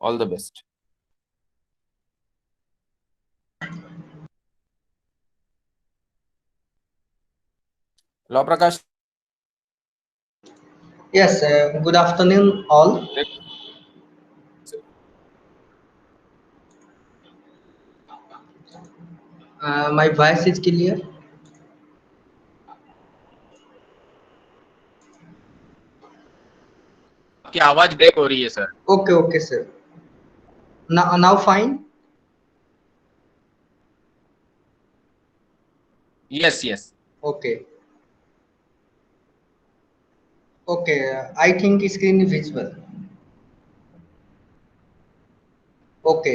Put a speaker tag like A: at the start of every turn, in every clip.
A: All the best. Law Prakash.
B: Yes, good afternoon all. My voice is clear.
C: आपकी आवाज break हो रही है sir.
B: Okay, sir. Now fine.
C: Yes yes.
B: Okay. Okay. I think screen is visible. Okay.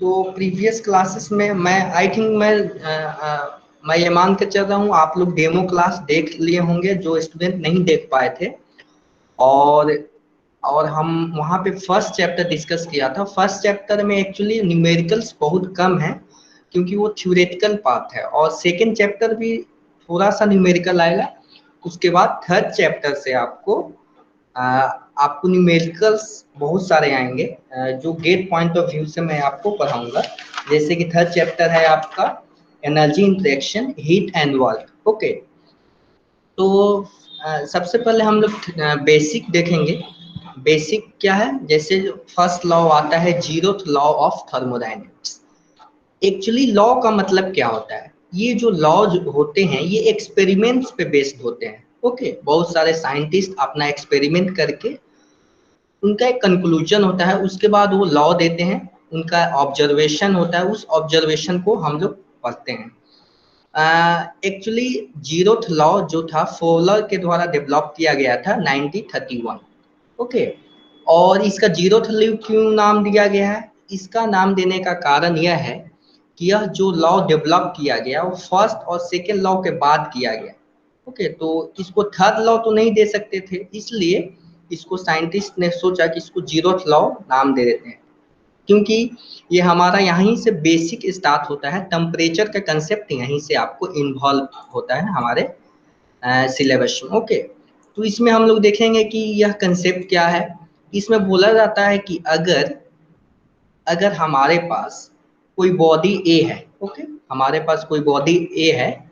B: तो previous classes में मैं ये मान के चल रहा हूँ आप लोग डेमो क्लास देख लिए होंगे जो स्टूडेंट नहीं देख पाए थे, और हम वहाँ पे फर्स्ट चैप्टर डिस्कस किया था। फर्स्ट चैप्टर में एक्चुअली न्यूमेरिकल्स बहुत कम है क्योंकि वो थ्योरेटिकल पार्ट है, और सेकेंड चैप्टर भी थोड़ा सा न्यूमेरिकल आएगा। उसके बाद थर्ड चैप्टर से आपको न्यूमेरिकल्स बहुत सारे आएंगे, जो गेट पॉइंट ऑफ व्यू से मैं आपको पढ़ाऊंगा। जैसे कि थर्ड चैप्टर है आपका energy interaction, heat and work. Okay, तो सबसे पहले हम लोग बेसिक देखेंगे। बेसिक क्या है, जैसे फर्स्ट लॉ आता है zeroth law of thermodynamics. Actually law का मतलब क्या होता है, ये जो लॉज होते हैं ये एक्सपेरिमेंट्स पे बेस्ड होते हैं। ओके, बहुत सारे साइंटिस्ट अपना एक्सपेरिमेंट करके उनका एक कंक्लूजन होता है, उसके बाद वो लॉ देते हैं, उनका ऑब्जर्वेशन होता है, उस ऑब्जर्वेशन को हम लोग पढ़ते हैं। एक्चुअली जीरोथ लॉ जो था फोलर के द्वारा डेवलप किया गया था 1931। ओके, और इसका जीरोथ लॉ क्यों नाम दिया गया है, इसका नाम देने का कारण यह है कि यह जो लॉ डेवलप किया गया वो फर्स्ट और सेकेंड लॉ के बाद किया गया। ओके, तो इसको थर्ड लॉ तो नहीं दे सकते थे, इसलिए इसको साइंटिस्ट ने सोचा कि इसको जीरोथ लॉ नाम दे देते हैं, क्योंकि ये हमारा यहीं से बेसिक स्टार्ट होता है। टेम्परेचर का कंसेप्ट यहीं से आपको इन्वॉल्व होता है हमारे सिलेबस में। ओके, तो इसमें हम लोग देखेंगे कि यह कंसेप्ट क्या है। इसमें बोला जाता है कि अगर हमारे पास कोई बॉडी ए है, ओके, हमारे पास कोई बॉडी ए है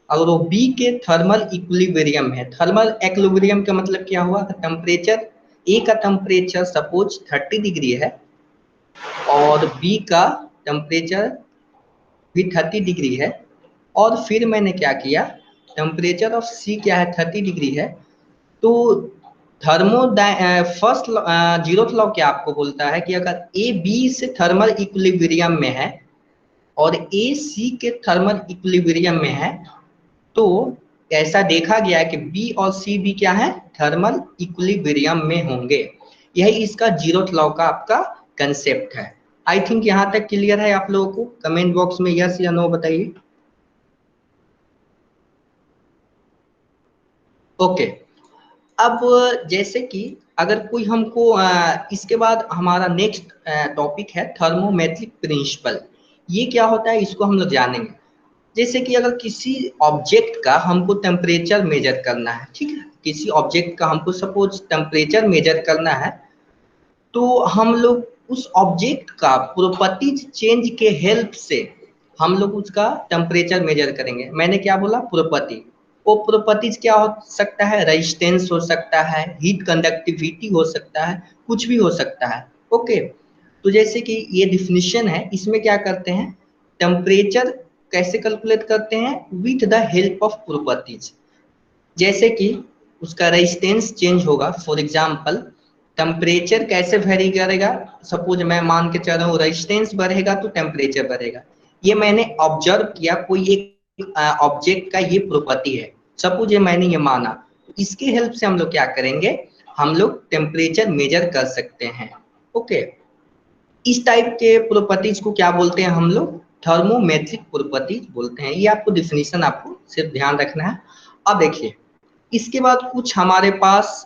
B: और वो बी के थर्मल इक्विलिब्रियम है। थर्मल इक्विलिब्रियम का मतलब क्या हुआ, टेम्परेचर ए का टेम्परेचर सपोज 30 डिग्री है और बी का टेम्परेचर भी 30 डिग्री है, और फिर मैंने क्या किया, टेम्परेचर ऑफ सी क्या है 30 डिग्री है, तो फर्स्ट जीरोथ लॉ क्या आपको बोलता है कि अगर ए बी से थर्मल इक्विलिब्रियम में है और ए सी के थर्मल इक्विलिब्रियम में है, तो ऐसा देखा गया है कि बी और सी भी क्या है, थर्मल इक्विलिब्रियम में होंगे। यही इसका जीरोथ लॉ का आपका कंसेप्ट है। आई थिंक यहाँ तक क्लियर है आप लोगों को। कमेंट बॉक्स में यस या नो बताइए। ओके, अब जैसे कि अगर कोई हमको इसके बाद हमारा नेक्स्ट टॉपिक है थर्मोमेट्रिक प्रिंसिपल। ये क्या होता है इसको हम लोग जानेंगे। जैसे कि अगर किसी ऑब्जेक्ट का हमको टेम्परेचर मेजर करना है, ठीक है, किसी ऑब्जेक्ट का हमको सपोज टेम्परेचर मेजर करना है, तो हम लोग उस ऑब्जेक्ट का प्रॉपर्टीज चेंज के हेल्प से हम लोग उसका टेम्परेचर मेजर करेंगे। मैंने क्या बोला, प्रॉपर्टी। वो प्रॉपर्टीज क्या हो सकता है, रेजिस्टेंस हो सकता है, हीट कंडक्टिविटी हो सकता है, कुछ भी हो सकता है। ओके, तो जैसे कि ये डिफिनीशन है, इसमें क्या करते हैं, टेम्परेचर कैसे कैलकुलेट करते हैं, with the help of properties. जैसे कि उसका रेजिस्टेंस चेंज होगा, फॉर एग्जांपल टेम्परेचर कैसे वेरी करेगा, सपोज मैं मान के चल रहा हूँ रेजिस्टेंस बढ़ेगा तो टेम्परेचर बढ़ेगा। ये मैंने ऑब्जर्व किया, कोई एक ऑब्जेक्ट का ये प्रॉपर्टी है, सपोज ये मैंने ये माना, तो इसके हेल्प से हम लोग क्या करेंगे, हम लोग टेम्परेचर मेजर कर सकते हैं। ओके, इस टाइप के प्रॉपर्टीज को क्या बोलते हैं हम लोग, थर्मोमेट्रिक प्रॉपर्टीज बोलते हैं। ये आपको डिफिनीशन आपको सिर्फ ध्यान रखना है। अब देखिए, इसके बाद कुछ हमारे पास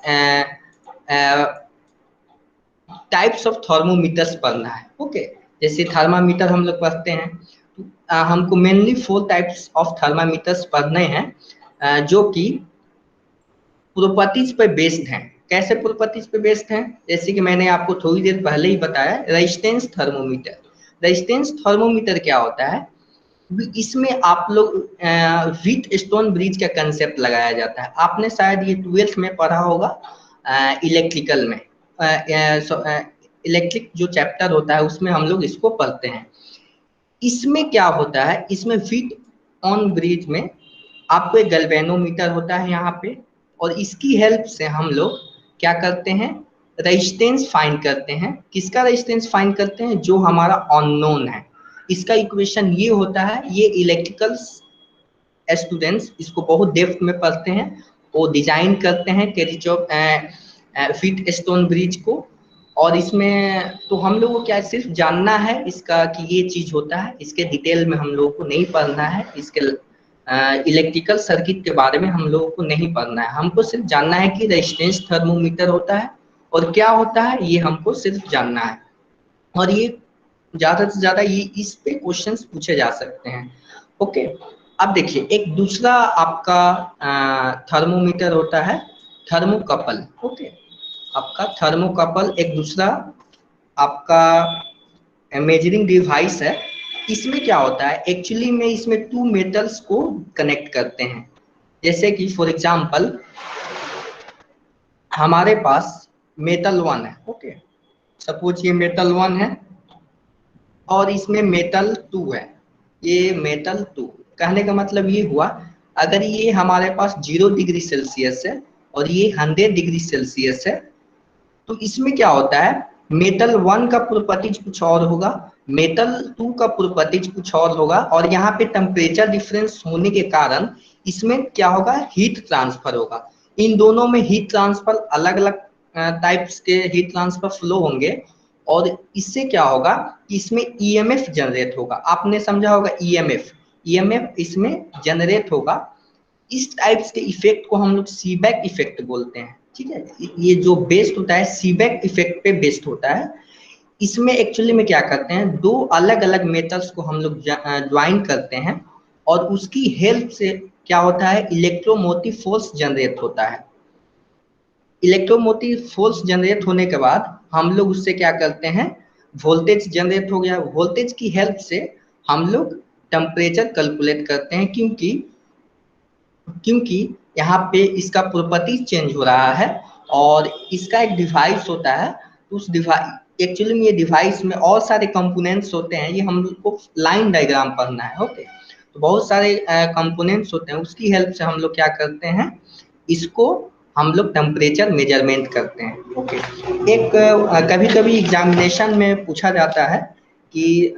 B: टाइप्स ऑफ थर्मोमीटर्स पढ़ना है। ओके, जैसे थर्मामीटर हम लोग पढ़ते हैं, हमको मेनली 4 टाइप्स ऑफ थर्मामीटर्स पढ़ने हैं, जो कि प्रॉपर्टीज पर बेस्ड हैं। कैसे प्रॉपर्टीज पे बेस्ड हैं? जैसे कि मैंने आपको थोड़ी देर पहले ही बताया, रेजिस्टेंस थर्मोमीटर। रेजिस्टेंस थर्मोमीटर क्या होता है? इसमें आप लोग व्हीट स्टोन ब्रिज का कंसेप्ट लगाया जाता है। आपने शायद ये 12th में पढ़ा होगा इलेक्ट्रिकल में, इलेक्ट्रिक जो चैप्टर होता है उसमें हम लोग इसको पढ़ते हैं। इसमें क्या होता है, इसमें व्हीट ऑन ब्रिज में आपको एक गैल्वेनोमीटर होता है यहाँ पे, और इसकी हेल्प से हम लोग क्या करते हैं, रेजिस्टेंस फाइंड करते हैं। किसका रेजिस्टेंस फाइंड करते हैं? जो हमारा अननोन है। इसका इक्वेशन ये होता है, ये इलेक्ट्रिकल स्टूडेंट्स इसको बहुत डेप्थ में पढ़ते हैं, वो डिजाइन करते हैं किरचॉफ व्हीट स्टोन ब्रिज को। और इसमें तो हम लोगों को क्या सिर्फ जानना है इसका कि ये चीज होता है, इसके डिटेल में हम लोगों को नहीं पढ़ना है, इसके इलेक्ट्रिकल सर्किट के बारे में हम लोगों को नहीं पढ़ना है। हमको सिर्फ जानना है कि रेजिस्टेंस थर्मोमीटर होता है और क्या होता है, ये हमको सिर्फ जानना है। और ये ज्यादा से ज्यादा ये इस पे क्वेश्चंस पूछे जा सकते हैं। ओके, अब देखिए एक दूसरा आपका थर्मोमीटर होता है थर्मोकपल। ओके, आपका थर्मोकपल एक दूसरा आपका मेजरिंग डिवाइस है। इसमें क्या होता है, एक्चुअली में इसमें टू मेटल्स को कनेक्ट करते हैं। जैसे कि फॉर एग्जांपल हमारे पास मेटल 1 है। ओके, सपोज ये मेटल 1 है और इसमें मेटल 2 है। ये मेटल 2 कहने का मतलब ये हुआ, अगर ये हमारे पास 0 डिग्री सेल्सियस है और ये 100 डिग्री सेल्सियस है, तो इसमें क्या होता है, मेटल 1 का प्रॉपर्टीज कुछ और होगा, मेटल 2 का प्रॉपर्टीज कुछ और होगा, और यहाँ पे टेम्परेचर डिफरेंस होने के कारण इसमें क्या होगा, हीट ट्रांसफर होगा। इन दोनों में हीट ट्रांसफर अलग अलग टाइप्स के हीट ट्रांसफर फ्लो होंगे, और इससे क्या होगा, इसमें ईएमएफ जनरेट होगा। आपने समझा होगा ईएमएफ, ईएमएफ इसमें जनरेट होगा। इस टाइप्स के इफेक्ट को हम लोग सीबैक इफेक्ट बोलते हैं। ठीक है, ये जो बेस्ड होता है सीबैक इफेक्ट पे बेस्ड होता है। इसमें एक्चुअली में क्या करते हैं, दो अलग अलग मेटल्स को हम लोग ज्वाइन करते हैं, और उसकी हेल्प से क्या होता है, इलेक्ट्रोमोटिव फोर्स जनरेट होता है। इलेक्ट्रोमोटिव फोर्स जनरेट होने के बाद हम लोग उससे क्या करते हैं, वोल्टेज जनरेट हो गया। वोल्टेज की हेल्प से हम लोग टेम्परेचर कैलकुलेट करते हैं, क्योंकि यहाँ पे इसका प्रॉपर्टी चेंज हो रहा है, और इसका एक डिवाइस होता है। उस डिवाइस एक्चुअली में ये डिवाइस में और सारे कंपोनेंट्स होते हैं, ये हम लोग को लाइन डायग्राम पढ़ना है। ओके, तो बहुत सारे कंपोनेंट्स होते हैं, उसकी हेल्प से हम लोग क्या करते हैं, इसको हम लोग टेम्परेचर मेजरमेंट करते हैं। ओके, एक कभी कभी एग्जामिनेशन में पूछा जाता है कि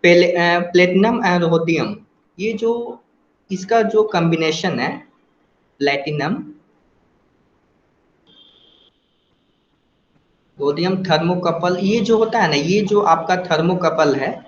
B: प्लेटिनम एंड रोडियम, ये जो इसका जो कॉम्बिनेशन है प्लेटिनम रोडियम थर्मोकपल, ये जो होता है ना, ये जो आपका थर्मोकपल है,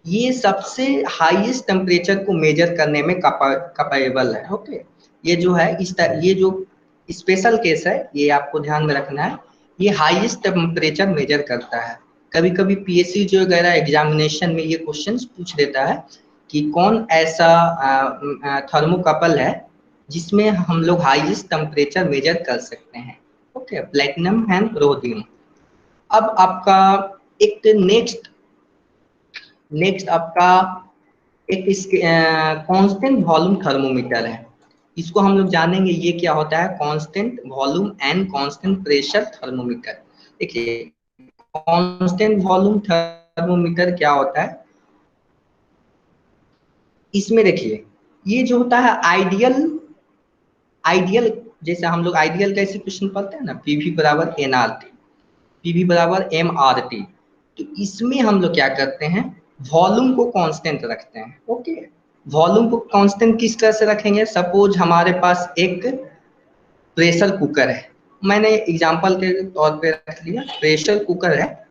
B: ये सबसे हाईएस्ट टेम्परेचर को मेजर करने में कैपेबल है। ओके, ये जो है ये जो स्पेशल केस है, ये आपको ध्यान में रखना है, ये हाईएस्ट टेम्परेचर मेजर करता है। कभी कभी पीएससी जो वगैरह एग्जामिनेशन में ये क्वेश्चंस पूछ देता है कि कौन ऐसा थर्मोकपल है जिसमें हम लोग हाईएस्ट टेम्परेचर मेजर कर सकते हैं। Okay, platinum and rhodium. अब आपका एक नेक्स्ट आपका एक कांस्टेंट वॉल्यूम थर्मोमीटर है। इसको हम लोग जानेंगे, ये क्या होता है, constant volume and constant pressure thermometer. देखिए कांस्टेंट वॉल्यूम थर्मोमीटर क्या होता है, इसमें देखिए ये जो होता है आइडियल जैसे हम लोग आइडियल कैसे क्वेश्चन पढ़ते हैं ना, पीवी बराबर एनआरटी, पीवी बराबर एमआरटी। तो इसमें हम लोग क्या करते हैं, वॉल्यूम को कांस्टेंट रखते हैं। ओके, वॉल्यूम को कांस्टेंट किस तरह से रखेंगे, सपोज हमारे पास एक प्रेशर कुकर है, मैंने एग्जांपल के तौर पे रख लिया, प्रेशर कुकर है,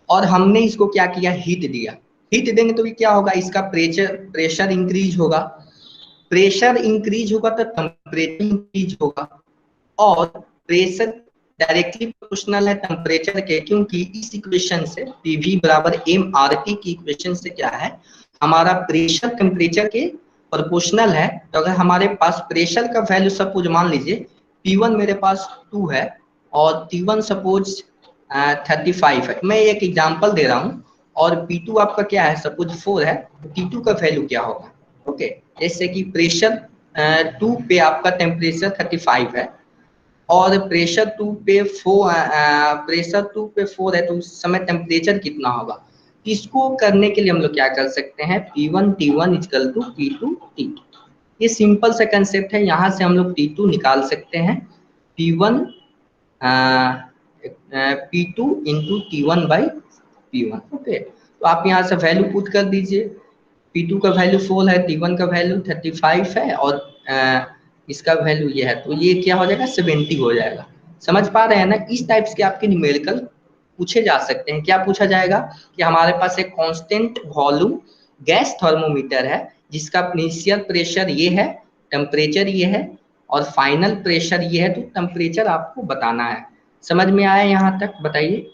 B: और हमने इसको क्या किया, हीट दिया। हीट देंगे तो भी क्या होगा, इसका प्रेशर इंक्रीज होगा, प्रेशर इंक्रीज होगा तो टेम्परेचर इंक्रीज होगा, और प्रेशर डायरेक्टली प्रोपोर्शनल है टेम्परेचर के, क्योंकि इस इक्वेशन से पीवी बराबर एम आर टी की इक्वेशन से क्या है, हमारा प्रेशर टेम्परेचर के प्रोपोर्शनल है। तो अगर हमारे पास प्रेशर का वैल्यू सपोज मान लीजिए P1 मेरे पास 2 है और T1 सपोज 35 है, मैं एक एग्जांपल दे रहा हूँ, और P2 आपका क्या है, सपोज 4 है, तो T2 का वैल्यू क्या होगा। ओके, जैसे कि प्रेशर 2 पे आपका टेम्परेचर 35 है और प्रेशर 2 पे 4 है, तो उस समय टेम्परेचर कितना होगा। इसको करने के लिए हम लोग क्या कर सकते हैं, P1 T1 equal to P2 T2। ये सिंपल सा कंसेप्ट है, यहाँ से हम लोग T2 निकाल सकते हैं, P1 P2 into T1 by P1। Okay, तो आप यहाँ से वैल्यू पुट कर दीजिए, P2 का वैल्यू 4 है, T1 का वैल्यू 35 है और इसका वैल्यू ये है, तो ये क्या हो जाएगा, 70 हो जाएगा। समझ पा रहे हैं ना। इस टाइप्स के आपके न्यूमेरिकल पूछे जा सकते हैं। क्या पूछा जाएगा कि हमारे पास एक कांस्टेंट वॉल्यूम गैस थर्मोमीटर है जिसका इनिशियल प्रेशर ये है, टेम्परेचर ये है और फाइनल प्रेशर ये है, तो टेम्परेचर आपको बताना है। समझ में आया यहाँ तक, बताइए।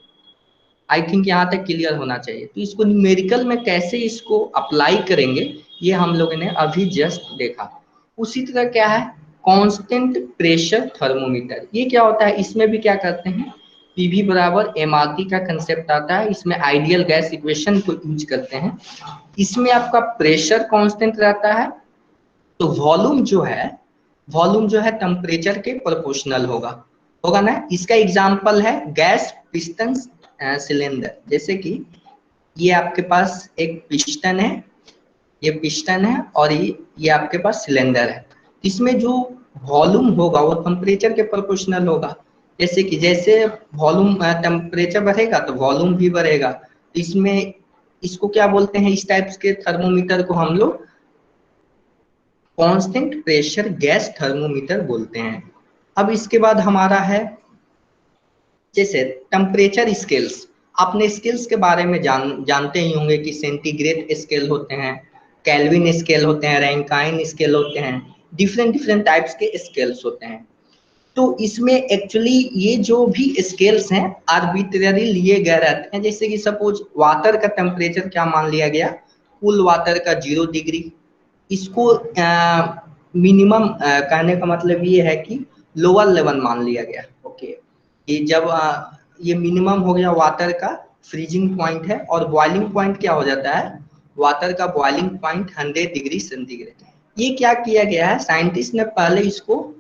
B: आई थिंक यहाँ तक क्लियर होना चाहिए। तो इसको न्यूमेरिकल में कैसे इसको अप्लाई करेंगे ये हम लोगों ने अभी जस्ट देखा। उसी तरह क्या है, कांस्टेंट प्रेशर थर्मोमीटर, ये क्या होता है, इसमें भी क्या करते हैं, पीवी बराबर एमआरटी का कंसेप्ट आता है, इसमें आइडियल गैस इक्वेशन को यूज करते हैं। इसमें आपका प्रेशर कांस्टेंट रहता है, तो वॉल्यूम जो है टेम्परेचर के प्रोपोर्शनल होगा ना। इसका एग्जांपल है गैस पिस्टन सिलेंडर। जैसे कि ये आपके पास एक पिस्टन है, ये पिस्टन है और ये आपके पास सिलेंडर है। इसमें जो वॉल्यूम होगा वो टेम्परेचर के प्रोपोर्शनल होगा। जैसे कि जैसे वॉल्यूम टेम्परेचर बढ़ेगा तो वॉल्यूम भी बढ़ेगा। इसमें इसको क्या बोलते हैं, इस टाइप्स के थर्मोमीटर को हम लोग कांस्टेंट प्रेशर गैस थर्मोमीटर बोलते हैं। अब इसके बाद हमारा है जैसे टेम्परेचर स्केल्स। आपने स्केल्स के बारे में जानते ही होंगे कि सेंटीग्रेड स्केल होते हैं, केल्विन स्केल होते हैं, रैंकाइन स्केल होते हैं, डिफरेंट टाइप्स के स्केल्स होते हैं। तो इसमें एक्चुअली ये जो भी स्केल्स हैं आर्बिट्ररी लिए गए रहते हैं। जैसे कि सपोज वाटर का टेम्परेचर क्या मान लिया गया, कूल वाटर का 0 डिग्री। इसको मिनिमम कहने का मतलब ये है कि लोअर लेवल मान लिया गया। ओके, ये जब ये मिनिमम हो गया वाटर का फ्रीजिंग पॉइंट है, और बॉइलिंग पॉइंट क्या हो जाता है, वाटर का बॉइलिंग पॉइंट 100 डिग्री सेंटीग्रेड। ये क्या किया गया है, साइंटिस्ट ने पहले इसको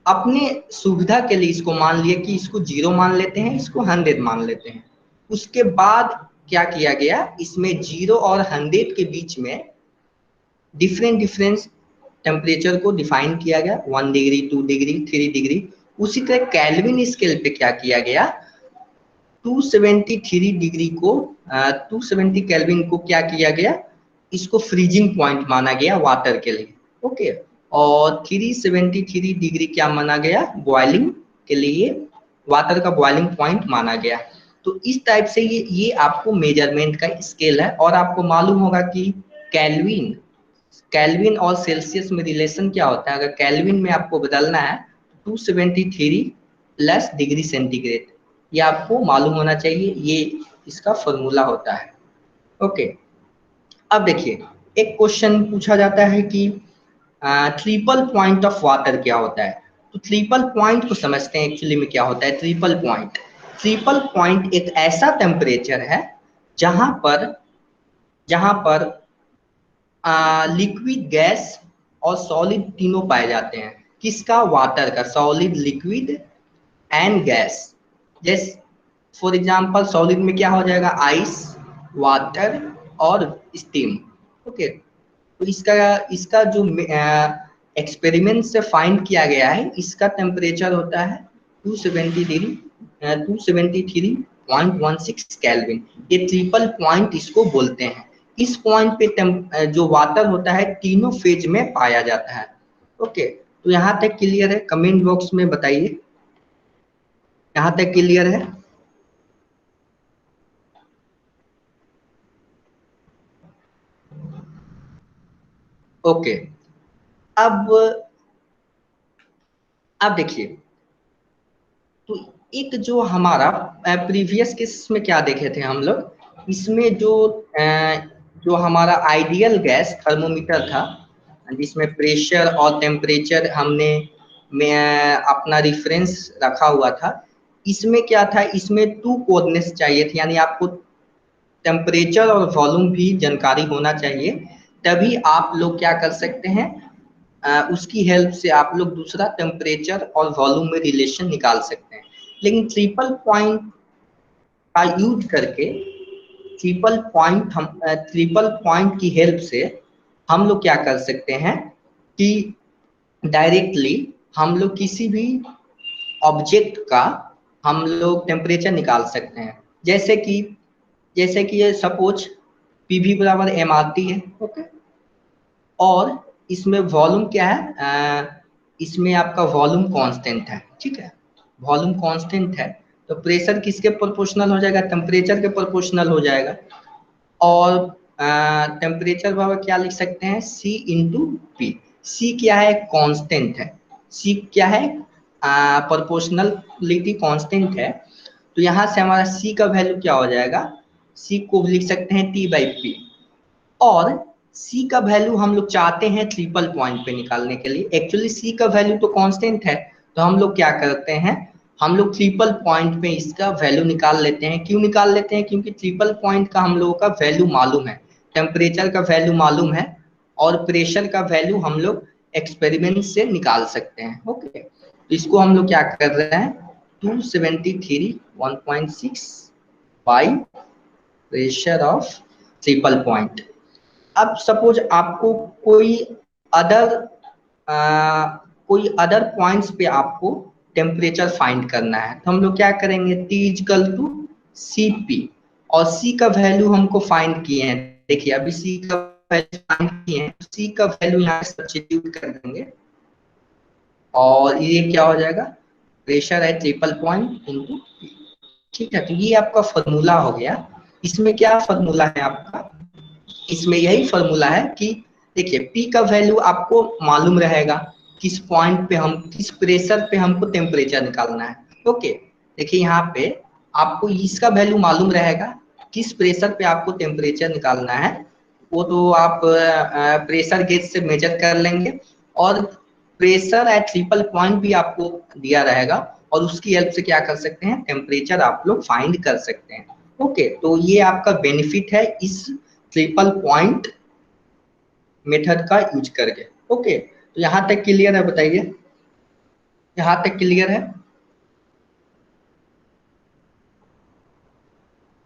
B: अपने सुविधा के लिए इसको मान लिया कि इसको 0 मान लेते हैं, इसको 100 मान लेते हैं। उसके बाद क्या किया गया, इसमें 0 और 100 के बीच में डिफरेंट टेम्परेचर को डिफाइन किया गया, 1 डिग्री 2 डिग्री 3 डिग्री। उसी तरह केल्विन स्केल पे क्या किया गया, 273 डिग्री को 270 केल्विन को क्या किया गया, इसको फ्रीजिंग पॉइंट माना गया वाटर के लिए। ओके, और 373 डिग्री क्या माना गया, बॉइलिंग के लिए वाटर का बॉइलिंग पॉइंट माना गया। तो इस टाइप से ये आपको मेजरमेंट का स्केल है। और आपको मालूम होगा कि केल्विन और सेल्सियस में रिलेशन क्या होता है। अगर केल्विन में आपको बदलना है 273 प्लस डिग्री सेंटीग्रेड, ये आपको मालूम होना चाहिए, ये इसका फॉर्मूला होता है। ओके, अब देखिए एक क्वेश्चन पूछा जाता है कि ट्रिपल पॉइंट ऑफ वाटर क्या होता है। तो ट्रिपल पॉइंट को समझते हैं एक्चुअली में क्या होता है। ट्रिपल पॉइंट एक ऐसा टेम्परेचर है जहां पर लिक्विड, गैस और सॉलिड तीनों पाए जाते हैं। किसका, वाटर का, सॉलिड, लिक्विड एंड गैस। जैसे फॉर एग्जांपल सॉलिड में क्या हो जाएगा, आइस, वाटर और स्टीम। ओके, तो इसका जो एक्सपेरिमेंट से फाइंड किया गया है, इसका टेम्परेचर होता है 273.16 केल्विन। ये ट्रिपल पॉइंट इसको बोलते हैं। इस पॉइंट पे जो वाटर होता है तीनों फेज में पाया जाता है। ओके, तो यहाँ तक क्लियर है, कमेंट बॉक्स में बताइए यहाँ तक क्लियर है। ओके, अब देखिए, तो एक जो हमारा प्रीवियस केस में क्या देखे थे हम लोग, इसमें जो हमारा आइडियल गैस थर्मोमीटर था जिसमें प्रेशर और टेम्परेचर हमने मैं अपना रेफरेंस रखा हुआ था। इसमें क्या था, इसमें 2 कोऑर्डिनेट्स चाहिए थे, यानी आपको टेम्परेचर और वॉल्यूम भी जानकारी होना चाहिए, तभी आप लोग क्या कर सकते हैं, उसकी हेल्प से आप लोग दूसरा टेम्परेचर और वॉल्यूम में रिलेशन निकाल सकते हैं। लेकिन ट्रिपल पॉइंट का यूज करके ट्रिपल पॉइंट की हेल्प से हम लोग क्या कर सकते हैं कि डायरेक्टली हम लोग किसी भी ऑब्जेक्ट का हम लोग टेम्परेचर निकाल सकते हैं। जैसे कि ये सपोज पीवी बराबर एमआरटी है, ओके, और इसमें वॉल्यूम क्या है, इसमें आपका वॉल्यूम कांस्टेंट है, ठीक है, वॉल्यूम कांस्टेंट है, तो प्रेशर किसके प्रोपोर्शनल हो जाएगा, टेम्परेचर के प्रोपोर्शनल हो जाएगा। और टेम्परेचर बराबर क्या लिख सकते हैं, C इंटू पी। सी क्या है, कांस्टेंट है, सी क्या है, प्रोपोर्शनलिटी कांस्टेंट है, तो यहाँ से हमारा सी का वैल्यू क्या हो जाएगा, सी को लिख सकते हैं T/P। और सी का वैल्यू हम लोग चाहते हैं ट्रिपल पॉइंट पे निकालने के लिए। एक्चुअली सी का वैल्यू तो कांस्टेंट है, तो हम लोग क्या करते हैं, हम लोग ट्रिपल पॉइंट पे इसका वैल्यू निकाल लेते हैं। क्यों निकाल लेते हैं, क्योंकि ट्रिपल पॉइंट का हम लोगों का वैल्यू मालूम है, टेम्परेचर का वैल्यू मालूम है और प्रेशर का वैल्यू हम लोग एक्सपेरिमेंट से निकाल सकते हैं। ओके, इसको हम लोग क्या कर रहे हैं, 273 1.6 by pressure of triple point. अब सपोज आपको अदर कोई अदर पॉइंट्स पे आपको टेम्परेचर फाइंड करना है, तो हम लोग क्या करेंगे, T=CP, और C का वैल्यू हमको फाइंड किए हैं। देखिए अभी C का वैल्यू फाइंड किए हैं, C का वैल्यू यहाँ सब्स्टिट्यूट कर देंगे और ये क्या हो जाएगा, प्रेशर है ट्रिपल पॉइंट इंटू P, ठीक है। तो ये आपका फॉर्मूला हो गया। इसमें क्या फॉर्मूला है आपका, इसमें यही फॉर्मूला है कि देखिए P का वैल्यू आपको मालूम रहेगा, किस पॉइंट पे किस प्रेशर पे हमको टेम्परेचर निकालना है। ओके, देखिए यहाँ पे आपको इसका वैल्यू मालूम रहेगा, किस प्रेशर पे आपको टेम्परेचर निकालना है, वो तो आप प्रेशर गेज से मेजर कर लेंगे, और प्रेशर एट ट्रिपल पॉइंट भी आपको दिया रहेगा, और उसकी हेल्प से क्या कर सकते हैं, टेम्परेचर आप लोग फाइंड कर सकते हैं। ओके, तो ये आपका बेनिफिट है इस ट्रिपल पॉइंट मेथड का यूज करके। ओके, तो यहाँ तक क्लियर है, बताइए, यहाँ तक क्लियर है।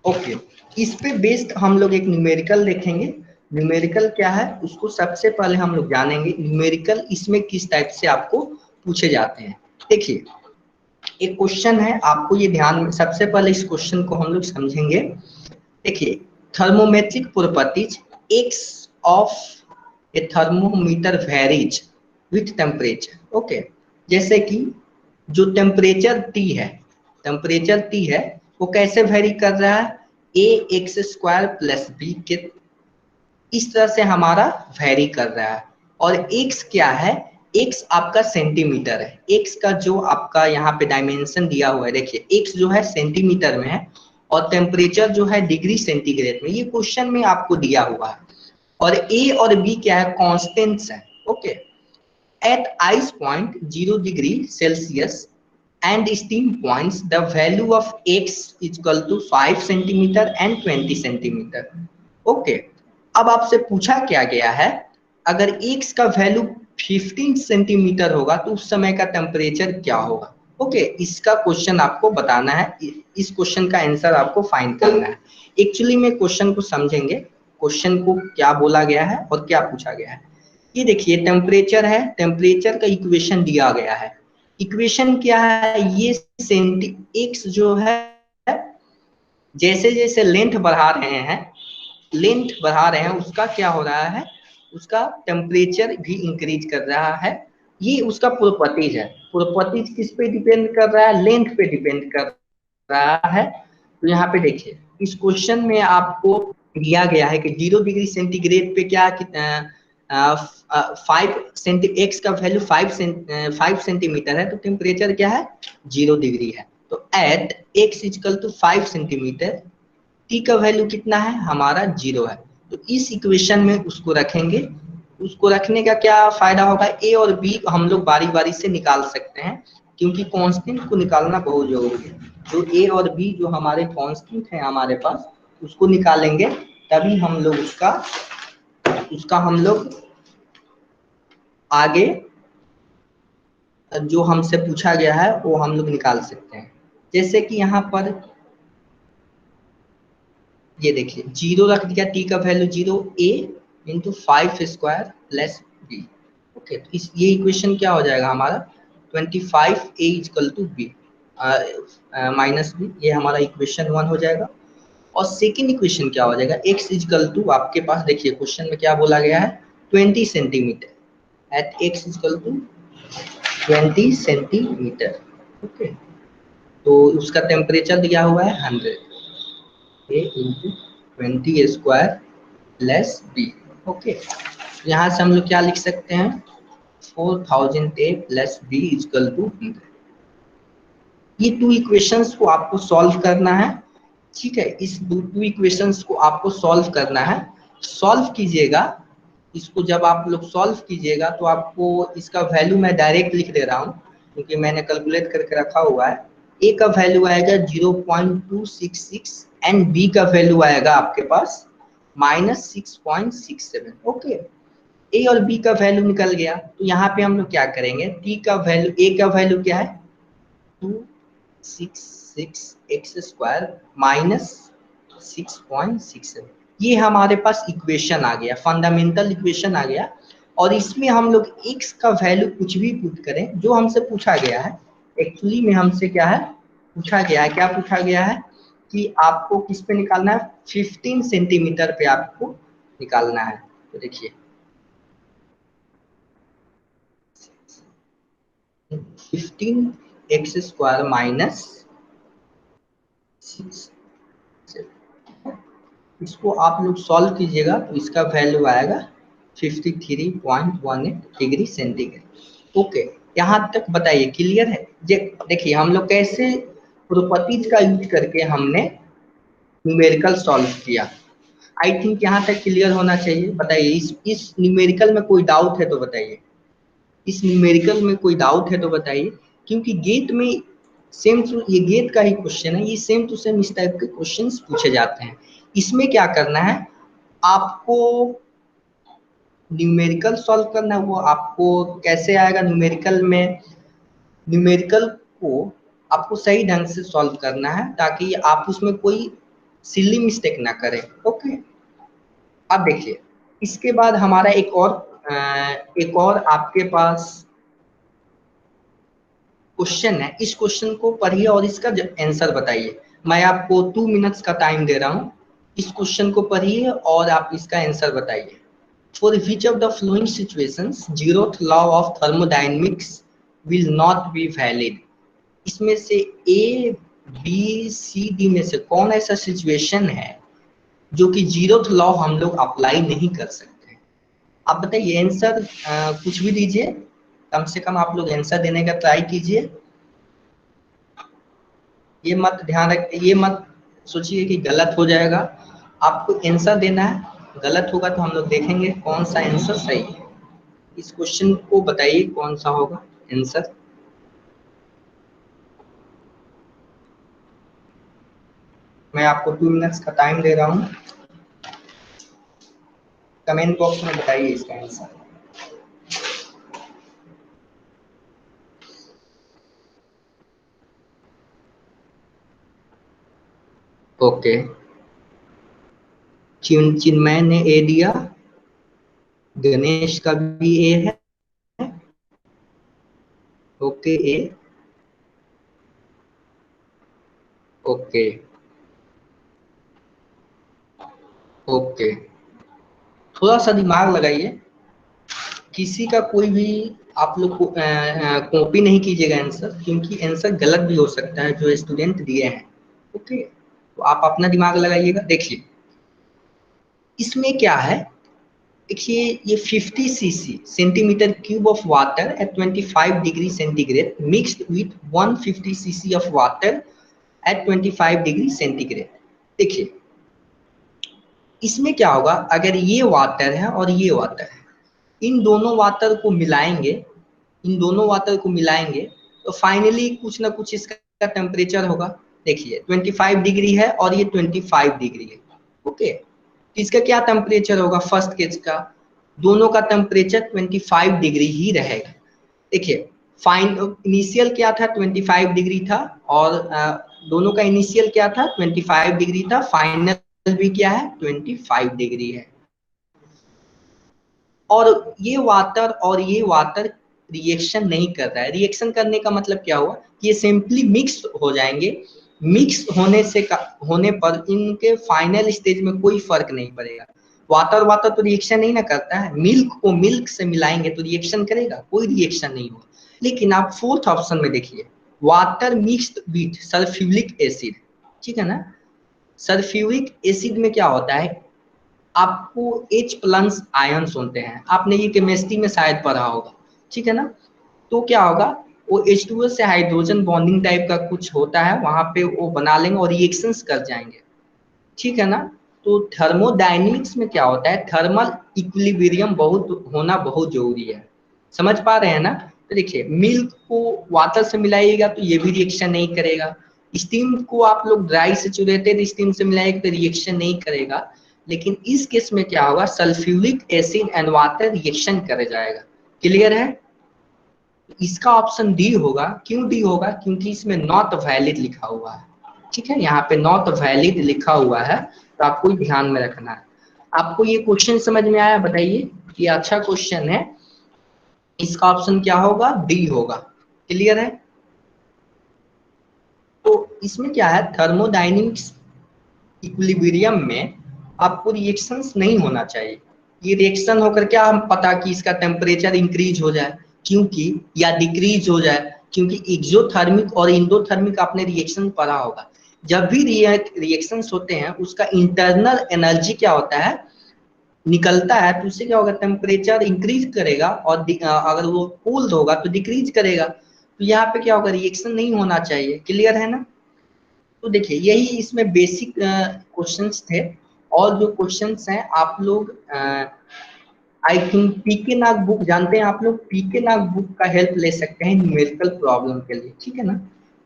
B: ओके, इस पे बेस्ड हम लोग एक न्यूमेरिकल देखेंगे। न्यूमेरिकल क्या है, उसको सबसे पहले हम लोग जानेंगे न्यूमेरिकल इसमें किस टाइप से आपको पूछे जाते हैं। देखिए एक क्वेश्चन है, आपको ये ध्यान में, सबसे पहले इस क्वेश्चन को हम लोग समझेंगे। देखिए thermometric properties x of A thermometer varies with temperature. Okay, जैसे कि जो टेम्परेचर T है वो कैसे वेरी कर रहा है, ax² प्लस बी के इस तरह से हमारा वेरी कर रहा है। और x क्या है, x आपका सेंटीमीटर है, x का जो आपका यहाँ पे डायमेंशन दिया हुआ है, देखिए x जो है सेंटीमीटर में है और टेम्परेचर जो है डिग्री सेंटीग्रेड में, ये क्वेश्चन में आपको दिया हुआ है। और a और b क्या है, कॉन्स्टेंट्स है। Okay, at ice point 0 degree Celsius and steam points, the value of x equal to 5 centimetre and 20 centimetre. Okay, अब आपसे पूछा क्या गया है, अगर x का वैल्यू 15 सेंटीमीटर होगा तो उस समय का टेम्परेचर क्या होगा। ओके, इसका क्वेश्चन आपको बताना है, इस क्वेश्चन का आंसर आपको फाइंड करना है। एक्चुअली में क्वेश्चन को समझेंगे, क्वेश्चन को क्या बोला गया है और क्या पूछा गया है। ये देखिए टेम्परेचर है, टेम्परेचर का इक्वेशन दिया गया है। इक्वेशन क्या है, ये x जो है जैसे जैसे लेंथ बढ़ा रहे हैं उसका क्या हो रहा है, उसका टेम्परेचर भी इंक्रीज कर रहा है। ये उसका प्रॉपर्टीज है, प्रॉपर्टीज किस पे डिपेंड कर रहा है, लेंथ पे डिपेंड कर रहा है। तो यहाँ पे देखिए इस क्वेश्चन में आपको दिया गया है कि 0 डिग्री सेंटीग्रेड पे क्या 5 का वैल्यू 5 सेंटीमीटर है, तो टेम्परेचर क्या है 0 डिग्री है। तो at x equal to 5 centimetre, t का वैल्यू कितना है हमारा 0 है। तो इस इक्वेशन में उसको रखेंगे उसको रखने का क्या फायदा होगा, ए और बी हम लोग बारी बारी से निकाल सकते हैं, क्योंकि कांस्टेंट को निकालना बहुत जरूरी है। जो ए और बी जो हमारे कांस्टेंट है हमारे पास, उसको निकालेंगे तभी हम लोग उसका हम लोग आगे जो हमसे पूछा गया है वो हम लोग निकाल सकते हैं। जैसे कि यहाँ पर ये देखिए 0 रख दिया, टी का value 0, A into 5² plus B. Okay, तो ये इक्वेशन क्या हो जाएगा हमारा, 25 A equal to B minus B, ये हमारा इक्वेशन 1 हो जाएगा। और सेकेंड इक्वेशन क्या हो जाएगा, x इक्वल टू आपके पास देखिए क्वेश्चन में क्या बोला गया है, 20 centimetre at x equal to 20 centimetre. Okay, तो उसका टेम्परेचर दिया हुआ है 100, a into 20 square plus B. Okay, यहाँ से हम लोग क्या लिख सकते हैं, 4000 a plus B equal to 100। ये 2 इक्वेशंस को आपको सॉल्व करना है, ठीक है। इस 2 इक्वेशंस को आपको सॉल्व करना है। सॉल्व कीजिएगा इसको, जब आप लोग सॉल्व कीजिएगा तो आपको इसका वैल्यू मैं डायरेक्ट लिख दे रहा हूँ, क्योंकि मैंने कैलकुलेट करके रखा हुआ है। ए का वैल्यू आएगा 0.266 एंड बी का वैल्यू आएगा आपके पास -6.67। ओके, ए और बी का वैल्यू निकल गया, तो यहाँ पे हम लोग क्या करेंगे, टी का वैल्यू, ए का वैल्यू क्या है 266x² माइनस 6.67, ये हमारे पास इक्वेशन आ गया, फंडामेंटल इक्वेशन आ गया। और इसमें हम लोग x का वैल्यू कुछ भी पुट करें जो हमसे पूछा गया है, एक्चुअली में हमसे क्या है पूछा गया है, क्या पूछा गया है कि आपको किस पे निकालना है, 15 सेंटीमीटर पे आपको निकालना है। तो देखिए 15x² माइनस 6, इसको आप लोग सॉल्व कीजिएगा तो इसका वैल्यू आएगा 53.18 डिग्री सेंटीग्रेड। ओके, यहाँ तक बताइए क्लियर है। देखिए हम लोग कैसे प्रॉपर्टीज का यूज करके हमने न्यूमेरिकल सॉल्व किया। आई थिंक यहाँ तक क्लियर होना चाहिए। बताइए इस न्यूमेरिकल में कोई डाउट है तो बताइए, इस न्यूमेरिकल में कोई डाउट है तो बताइए, क्योंकि गेट में सेम टू, ये गेट का ही क्वेश्चन है, ये सेम टू सेम इस टाइप के क्वेश्चंस पूछे जाते हैं। इसमें क्या करना है, आपको न्यूमेरिकल सॉल्व करना है। वो आपको कैसे आएगा, न्यूमेरिकल में न्यूमेरिकल को आपको सही ढंग से सॉल्व करना है ताकि आप उसमें कोई सिली मिस्टेक ना करें। ओके, अब देखिए इसके बाद हमारा एक और आपके पास क्वेश्चन है। इस क्वेश्चन को पढ़िए और इसका आंसर बताइए। मैं आपको 2 मिनट्स का टाइम दे रहा हूँ, इस क्वेश्चन को पढ़िए और आप इसका आंसर बताइए। For which of the flowing situations zeroth law of thermodynamics will not be valid. इसमें से ए बी सी डी में से कौन ऐसा सिचुएशन है जो कि जीरोथ लॉ हम लोग अप्लाई नहीं कर सकते। आप बताइए आंसर, कुछ भी दीजिए, कम से कम आप लोग आंसर देने का ट्राई कीजिए। ये मत ध्यान रख, ये मत सोचिए कि गलत हो जाएगा, आपको आंसर देना है। गलत होगा तो हम लोग देखेंगे कौन सा आंसर सही है। इस क्वेश्चन को बताइए कौन सा होगा आंसर। मैं आपको 2 मिनट्स का टाइम दे रहा हूँ, कमेंट बॉक्स में बताइए इसका आंसर। ओके, चिन्मय ने ए दिया, गणेश का भी ए है। ओके, ए ओके ओके, थोड़ा सा दिमाग लगाइए, किसी का कोई भी आप लोग कॉपी नहीं कीजिएगा आंसर, क्योंकि आंसर गलत भी हो सकता है जो स्टूडेंट दिए हैं। ओके, तो आप अपना दिमाग लगाइएगा। देखिए इसमें क्या है, देखिए ये 50 CC centimetre cube of water at 25 degree centigrade mixed with 150 CC of water at 25 degree centigrade. देखिए इसमें क्या होगा, अगर ये वाटर है और ये वाटर है, इन दोनों वाटर को मिलाएंगे, इन दोनों वाटर को मिलाएंगे तो फाइनली कुछ ना कुछ इसका टेम्परेचर होगा। देखिए 25 डिग्री है और ये 25 डिग्री है। ओके, इसका क्या टेम्परेचर होगा फर्स्ट केस का, दोनों का टेम्परेचर 25 डिग्री ही रहेगा। देखिए इनिशियल क्या था 25 डिग्री था और दोनों का इनिशियल क्या था 25 डिग्री था, फाइनल भी क्या है 25 डिग्री है। और ये वाटर रिएक्शन नहीं कर रहा है। रिएक्शन करने का मतलब क्या हुआ, ये सिंपली मिक्स हो जाएंगे। मिक्स होने पर इनके फाइनल स्टेज में कोई फर्क नहीं पड़ेगा। वाटर तो रिएक्शन नहीं ना करता है, मिल्क को मिल्क से मिलाएंगे तो रिएक्शन करेगा, कोई रिएक्शन नहीं होगा। लेकिन आप फोर्थ ऑप्शन में देखिए, water mixed with sulphuric acid, ठीक है ना। सल्फ्यूरिक एसिड में क्या होता है, आपको H+ आयंस होते हैं, आपने ये केमिस्ट्री में शायद पढ़ा होगा, ठीक है ना। तो क्या होगा, वो H2O से हाइड्रोजन बॉन्डिंग टाइप का कुछ होता है, वहां पे वो बना लेंगे और रिएक्शंस कर जाएंगे, ठीक है ना। तो थर्मोडायनेमिक्स में क्या होता है, थर्मल इक्विलिब्रियम होना बहुत जरूरी है, समझ पा रहे हैं ना। तो देखिए मिल्क को वाटर से मिलाइएगा तो ये भी रिएक्शन नहीं करेगा, स्टीम को आप लोग ड्राई सेचुरेटेड स्टीम से मिलाएंगे तो रिएक्शन नहीं करेगा। लेकिन इस केस में क्या होगा, sulphuric acid and water reaction कर जाएगा। क्लियर है, इसका ऑप्शन डी होगा। क्यों डी होगा, क्योंकि इसमें नॉट वैलिड लिखा हुआ है, ठीक है, यहाँ पे नॉट वैलिड लिखा हुआ है, तो आपको ध्यान में रखना है। आपको ये क्वेश्चन समझ में आया, बताइए, ये अच्छा क्वेश्चन है, इसका ऑप्शन क्या होगा, डी होगा। क्लियर है। तो इसमें क्या है, थर्मोडायनेमिक्स इक्विलिब्रियम में आपको रिएक्शंस नहीं होना चाहिए। ये रिएक्शन होकर क्या हम पता कि इसका टेम्परेचर इंक्रीज हो जाए, क्योंकि या डिक्रीज हो जाए, क्योंकि एक्सोथर्मिक और इंडोथर्मिक आपने रिएक्शन पढ़ा होगा। जब भी रिएक्शंस होते हैं उसका इंटरनल एनर्जी क्या होता है, निकलता है, तो उससे क्या होगा, टेम्परेचर इंक्रीज करेगा और अगर वो कोल्ड होगा तो डिक्रीज करेगा। तो यहाँ पे क्या होगा, रिएक्शन नहीं होना चाहिए। क्लियर है ना। तो देखिए यही इसमें बेसिक क्वेश्चंस थे, और जो क्वेश्चंस हैं आप लोग I think PK Nag book जानते हैं आप लोग, पीके नाग बुक का हेल्प ले सकते हैं न्यूमेरिकल प्रॉब्लम के लिए, ठीक है ना।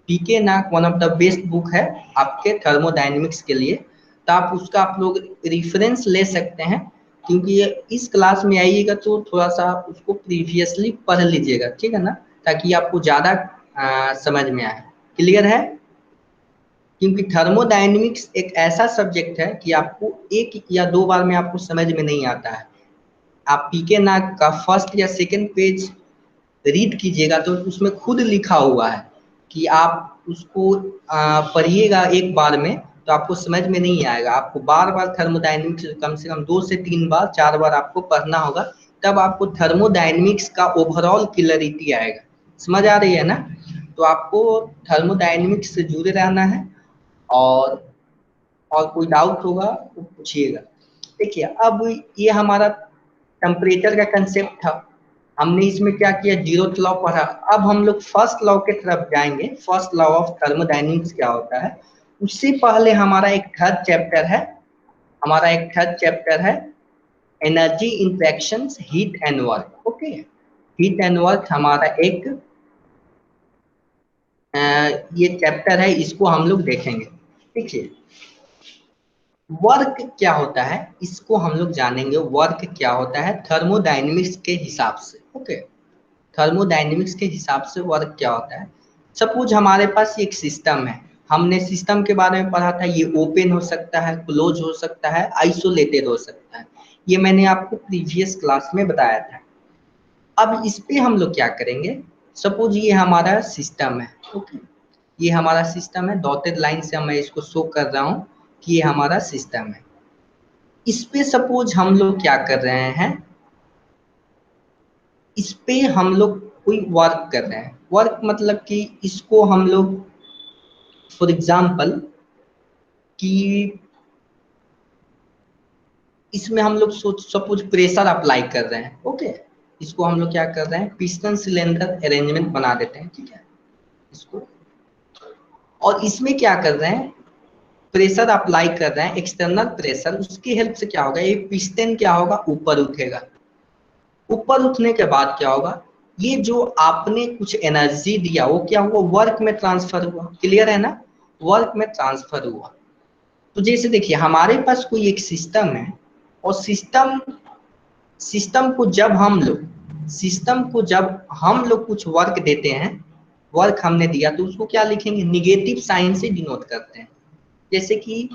B: P K Nag one of the best book है आपके थर्मोडायनेमिक्स के लिए, तो आप उसका आप लोग रिफरेंस ले सकते हैं, क्योंकि ये इस क्लास में आइएगा तो थोड़ा सा उसको प्रीवियसली पढ़ लीजिएगा, ठीक है ना, ताकि आपको ज़्यादा समझ में आए। क्लियर है, क्योंकि थर्मोडायनेमिक्स एक ऐसा सब्जेक्ट है कि आपको एक या दो बार में आपको समझ में नहीं आता है। आप पीके नाग का फर्स्ट या सेकंड पेज रीड कीजिएगा तो उसमें खुद लिखा हुआ है कि आप उसको पढ़िएगा एक बार में तो आपको समझ में नहीं आएगा। आपको बार बार थर्मोडायनेमिक्स कम से कम 2 से 3 बार 4 बार आपको पढ़ना होगा, तब आपको थर्मोडायनेमिक्स का ओवरऑल क्लैरिटी आएगा। समझ आ रही है ना। तो आपको थर्मोडायनेमिक्स से जुड़े रहना है, और कोई डाउट होगा तो पूछिएगा। देखिए अब ये हमारा टेम्परेचर का कंसेप्ट था, हमने इसमें क्या किया, जीरोथ लॉ पढ़ा। अब हम लोग फर्स्ट लॉ के तरफ जाएंगे। फर्स्ट लॉ ऑफ थर्मोडायनेमिक्स क्या होता है, उससे पहले हमारा एक थर्ड चैप्टर है energy interactions heat and work. Okay, heat and work हमारा एक ये चैप्टर है, इसको हम लोग देखेंगे। देखिए वर्क क्या होता है इसको हम लोग जानेंगे, वर्क क्या होता है थर्मोडायनेमिक्स के हिसाब से। ओके, थर्मोडायनेमिक्स के हिसाब से वर्क क्या होता है। सपोज हमारे पास एक सिस्टम है, हमने सिस्टम के बारे में पढ़ा था, ये ओपन हो सकता है, क्लोज हो सकता है, आइसोलेटेड हो सकता है, ये मैंने आपको प्रीवियस क्लास में बताया था। अब इस पे हम लोग क्या करेंगे, सपोज ये हमारा सिस्टम है। ओके, ये हमारा सिस्टम है, डॉटेड लाइन से मैं इसको शो कर रहा हूँ कि ये हमारा सिस्टम है। इस पे सपोज हम लोग क्या कर रहे हैं, इस पे हम लोग कोई वर्क कर रहे हैं। वर्क मतलब कि इसको हम लोग फॉर एग्जांपल कि इसमें हम लोग सपोज प्रेशर अप्लाई कर रहे हैं। ओके, इसको हम लोग क्या कर रहे हैं, पिस्टन सिलेंडर अरेंजमेंट बना देते हैं, ठीक है इसको। और इसमें क्या कर रहे हैं, प्रेशर अप्लाई कर रहे हैं, एक्सटर्नल प्रेशर, उसकी हेल्प से क्या होगा, ये पिस्टन क्या होगा, ऊपर उठेगा। ऊपर उठने के बाद क्या होगा, ये जो आपने कुछ एनर्जी दिया वो क्या हुआ, वर्क में ट्रांसफर हुआ। क्लियर है ना, वर्क में ट्रांसफर हुआ। तो जैसे देखिए हमारे पास कोई एक सिस्टम है और सिस्टम को जब हम लोग कुछ वर्क देते हैं, वर्क हमने दिया तो उसको क्या लिखेंगे, निगेटिव साइन से डिनोट करते हैं। जैसे कि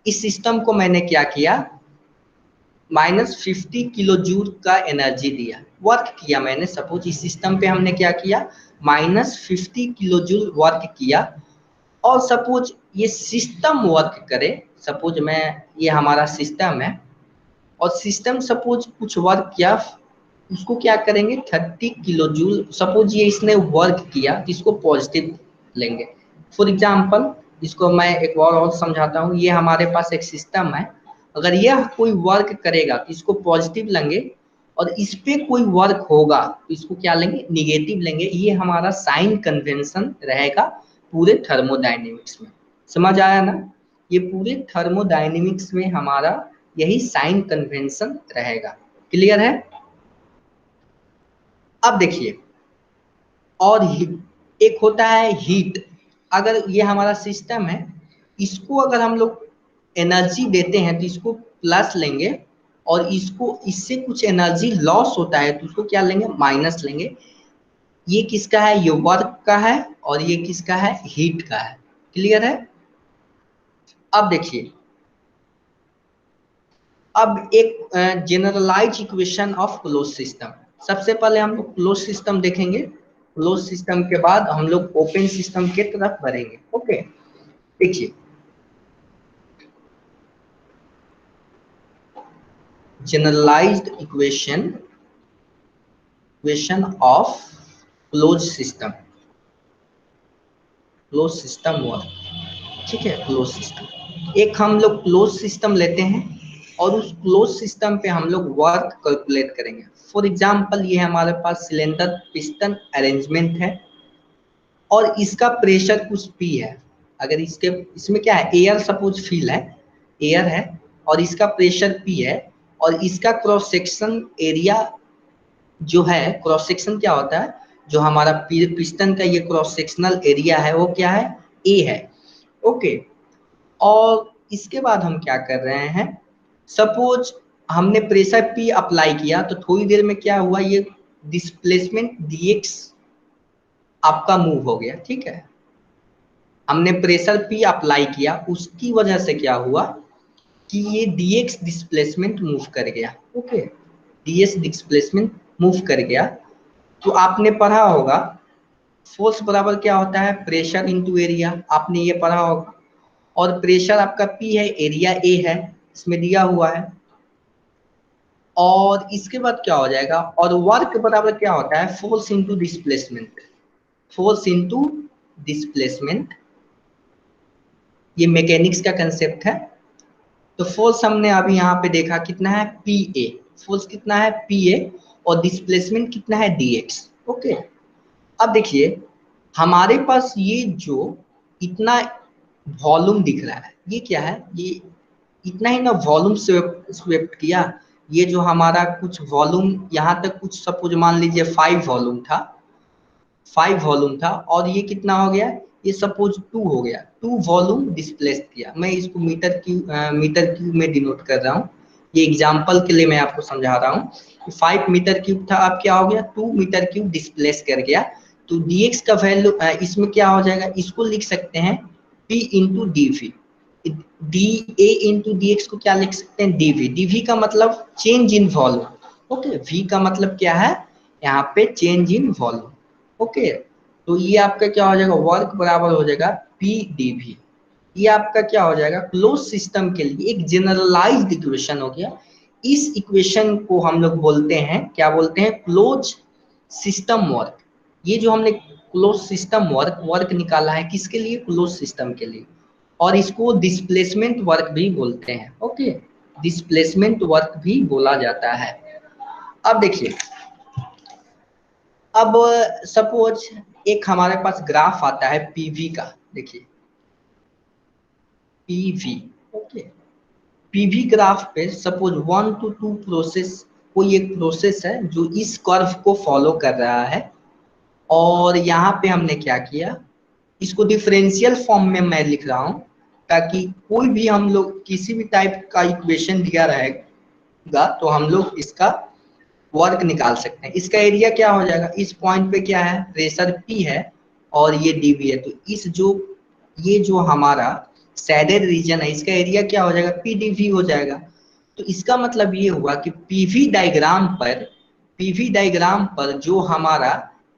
B: इस सिस्टम को मैंने क्या किया, -50 किलो जूल का एनर्जी दिया, वर्क किया मैंने। सपोज इस सिस्टम पे हमने क्या किया, -50 किलो जूल वर्क किया। और सपोज ये सिस्टम वर्क करे, सपोज ये हमारा सिस्टम है और सिस्टम सपोज कुछ वर्क किया, उसको क्या करेंगे 30 किलो जूल। सपोज ये इसने वर्क किया तो इसको पॉजिटिव लेंगे। फॉर एग्जाम्पल इसको मैं एक और समझाता हूँ। ये हमारे पास एक सिस्टम है, अगर यह कोई वर्क करेगा तो इसको पॉजिटिव लेंगे, और इस पे कोई वर्क होगा तो इसको क्या लेंगे, निगेटिव लेंगे। ये हमारा साइन कन्वेंशन रहेगा पूरे थर्मोडायनेमिक्स में। समझ आया ना, ये पूरे थर्मोडायनेमिक्स में हमारा यही साइन कन्वेंशन रहेगा। क्लियर है। अब देखिए, और एक होता है हीट। अगर ये हमारा सिस्टम है, इसको अगर हम लोग एनर्जी देते हैं तो इसको प्लस लेंगे, और इससे कुछ एनर्जी लॉस होता है तो उसको क्या लेंगे, माइनस लेंगे। ये किसका है, ये वर्क का है, और ये किसका है, हीट का है। क्लियर है। अब देखिए, अब एक generalise equation of close system. सबसे पहले हम लोग क्लोज सिस्टम देखेंगे, क्लोज सिस्टम के बाद हम लोग ओपन सिस्टम के तरफ बढ़ेंगे। ओके, देखिए generalised equation of close system, close system work. ठीक है, क्लोज सिस्टम, एक हम लोग क्लोज सिस्टम लेते हैं और उस क्लोज सिस्टम पे हम लोग वर्क कैलकुलेट करेंगे। फॉर एग्जांपल ये हमारे पास सिलेंडर पिस्टन अरेंजमेंट है और इसका प्रेशर कुछ P है। अगर इसमें क्या है, एयर सपोज फील है, एयर है, और इसका प्रेशर P है, और इसका क्रॉस सेक्शन एरिया जो है, क्रॉस सेक्शन क्या होता है, जो हमारा पिस्टन का ये क्रॉस सेक्शनल एरिया है वो क्या है, A है। ओके, और इसके बाद हम क्या कर रहे हैं, सपोज हमने प्रेशर P अप्लाई किया तो थोड़ी देर में क्या हुआ, ये डिस्प्लेसमेंट dx आपका मूव हो गया। ठीक है, हमने प्रेशर P अप्लाई किया, उसकी वजह से क्या हुआ कि ये dx डिस्प्लेसमेंट मूव कर गया। ओके, dx डिस्प्लेसमेंट मूव कर गया। तो आपने पढ़ा होगा फोर्स बराबर क्या होता है, प्रेशर इंटू एरिया, आपने ये पढ़ा होगा। और प्रेशर आपका P है, एरिया A है, इसमें दिया हुआ है। और इसके बाद क्या हो जाएगा, और वर्क बराबर क्या होता है, force into displacement, force into displacement. ये मैकेनिक्स का कंसेप्ट है। तो फोर्स हमने अभी यहाँ पे देखा कितना है, PA, फोर्स कितना है PA, और डिस्प्लेसमेंट कितना है dx। ओके, अब देखिए हमारे पास ये जो इतना वॉल्यूम दिख रहा है, ये क्या है, ये इतना ही ना वॉल्यूम स्वेप्ट किया। ये जो हमारा कुछ वॉल्यूम यहाँ तक, कुछ सपोज मान लीजिए 5 वॉल्यूम था, 5 वॉल्यूम था, और ये कितना हो गया, ये सपोज 2 हो गया, 2 वॉल्यूम डिस्प्लेस किया। मैं इसको मीटर क्यूब में डिनोट कर रहा हूँ, ये एग्जांपल के लिए मैं आपको समझा रहा हूँ। 5 मीटर क्यूब था, अब क्या हो गया, 2 मीटर क्यूब डिस्प्लेस कर गया। तो dx का वैल्यू इसमें क्या हो जाएगा, इसको लिख सकते हैं p into D V. da into dx को क्या लिख सकते हैं, dv। dv का मतलब change in volume. Okay, v का मतलब क्या है, यहाँ पे चेंज इन वॉल्यूम। ओके, तो ये आपका क्या हो जाएगा, वर्क बराबर हो जाएगा P dv। ये आपका क्या हो जाएगा, क्लोज सिस्टम के लिए एक जनरलाइज्ड इक्वेशन हो गया। इस इक्वेशन को हम लोग बोलते हैं, क्या बोलते हैं, क्लोज सिस्टम वर्क। ये जो हमने क्लोज सिस्टम वर्क निकाला है किसके लिए, क्लोज सिस्टम के लिए। और इसको डिस्प्लेसमेंट वर्क भी बोलते हैं। ओके, डिस्प्लेसमेंट वर्क भी बोला जाता है। अब देखिए, अब सपोज एक हमारे पास ग्राफ आता है पीवी का, देखिए पीवी। ओके, पीवी ग्राफ पे सपोज 1 to 2 प्रोसेस कोई एक प्रोसेस है जो इस कर्व को फॉलो कर रहा है, और यहाँ पे हमने क्या किया, इसको डिफरेंशियल फॉर्म में मैं लिख रहा हूँ, ताकि कोई भी हम लोग किसी भी टाइप का इक्वेशन दिया रहेगा तो हम लोग इसका वर्क निकाल सकते हैं। इसका एरिया क्या हो जाएगा, इस पॉइंट पे क्या है, प्रेशर P है और ये dV है, तो इस ये जो हमारा शेडेड रीजन है इसका एरिया क्या हो जाएगा, PdV हो जाएगा। तो इसका मतलब ये हुआ कि पीवी डायग्राम पर जो हमारा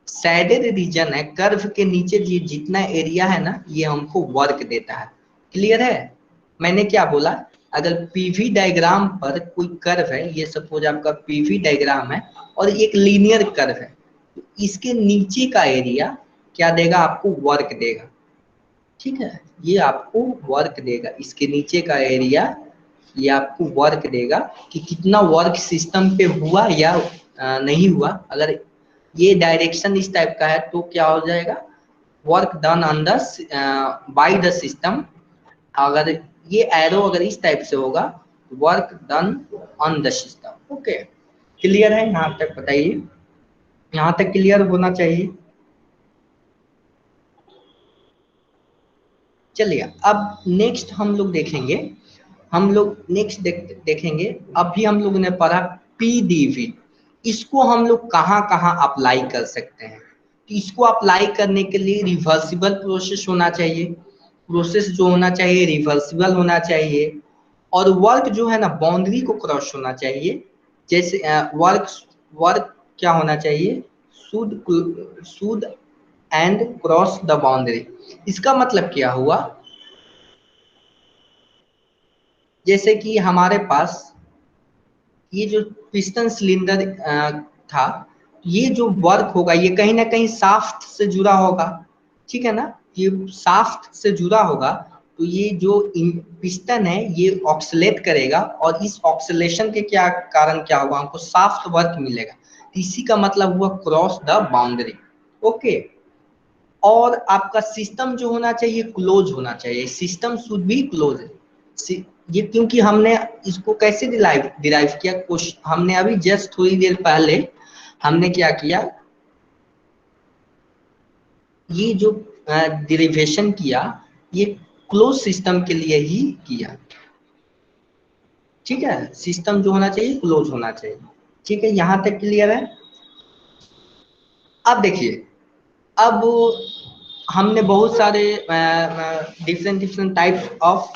B: शेडेड रीजन है, कर्व के नीचे जितना एरिया है ना, ये हमको वर्क देता है। क्लियर है? मैंने क्या बोला, अगर पीवी डायग्राम पर कोई कर्व है, ये सपोज आपका पीवी डायग्राम है और एक लीनियर कर्व है, तो इसके नीचे का एरिया क्या देगा, आपको वर्क देगा। ठीक है, ये आपको वर्क देगा, इसके नीचे का एरिया ये आपको वर्क देगा कि कितना वर्क सिस्टम पे हुआ या नहीं हुआ। अगर ये डायरेक्शन इस टाइप का है तो क्या हो जाएगा, work done on the by the system. अगर ये एरो अगर इस टाइप से होगा, work done on the system. Okay, clear है यहाँ तक? बताइए, यहाँ तक क्लियर होना चाहिए। चलिए अब नेक्स्ट हम लोग देखेंगे, देखेंगे अभी हम लोगों ने पढ़ा पीडीवी, इसको हम लोग कहाँ कहाँ अप्लाई कर सकते हैं। तो इसको अप्लाई करने के लिए रिवर्सिबल प्रोसेस होना चाहिए, प्रोसेस जो होना चाहिए रिवर्सिबल होना चाहिए, और वर्क जो है ना बाउंड्री को क्रॉस होना चाहिए। जैसे वर्क क्या होना चाहिए, should and cross the boundary. इसका मतलब क्या हुआ, जैसे कि हमारे पास ये जो पिस्टन सिलेंडर था, ये जो वर्क होगा ये कहीं ना कहीं शाफ्ट से जुड़ा होगा। ठीक है ना, ये शाफ्ट से जुड़ा होगा, तो ये जो पिस्टन है ये ऑक्सीलेट करेगा, और इस ऑक्सीलेशन के क्या कारण क्या होगा, हमको शाफ्ट वर्क मिलेगा। इसी का मतलब हुआ क्रॉस द बाउंड्री। ओके, और आपका सिस्टम जो होना चाहिए क्लोज होना चाहिए, सिस्टम शुड बी क्लोज। ये क्योंकि हमने इसको कैसे डिराइव किया, हमने अभी जस्ट थोड़ी देर पहले हमने क्या किया, ये जो डिरिवेशन किया ये क्लोज सिस्टम के लिए ही किया। ठीक है, सिस्टम जो होना चाहिए क्लोज होना चाहिए। ठीक है, यहां तक क्लियर है? अब देखिए, अब हमने बहुत सारे डिफरेंट टाइप्स ऑफ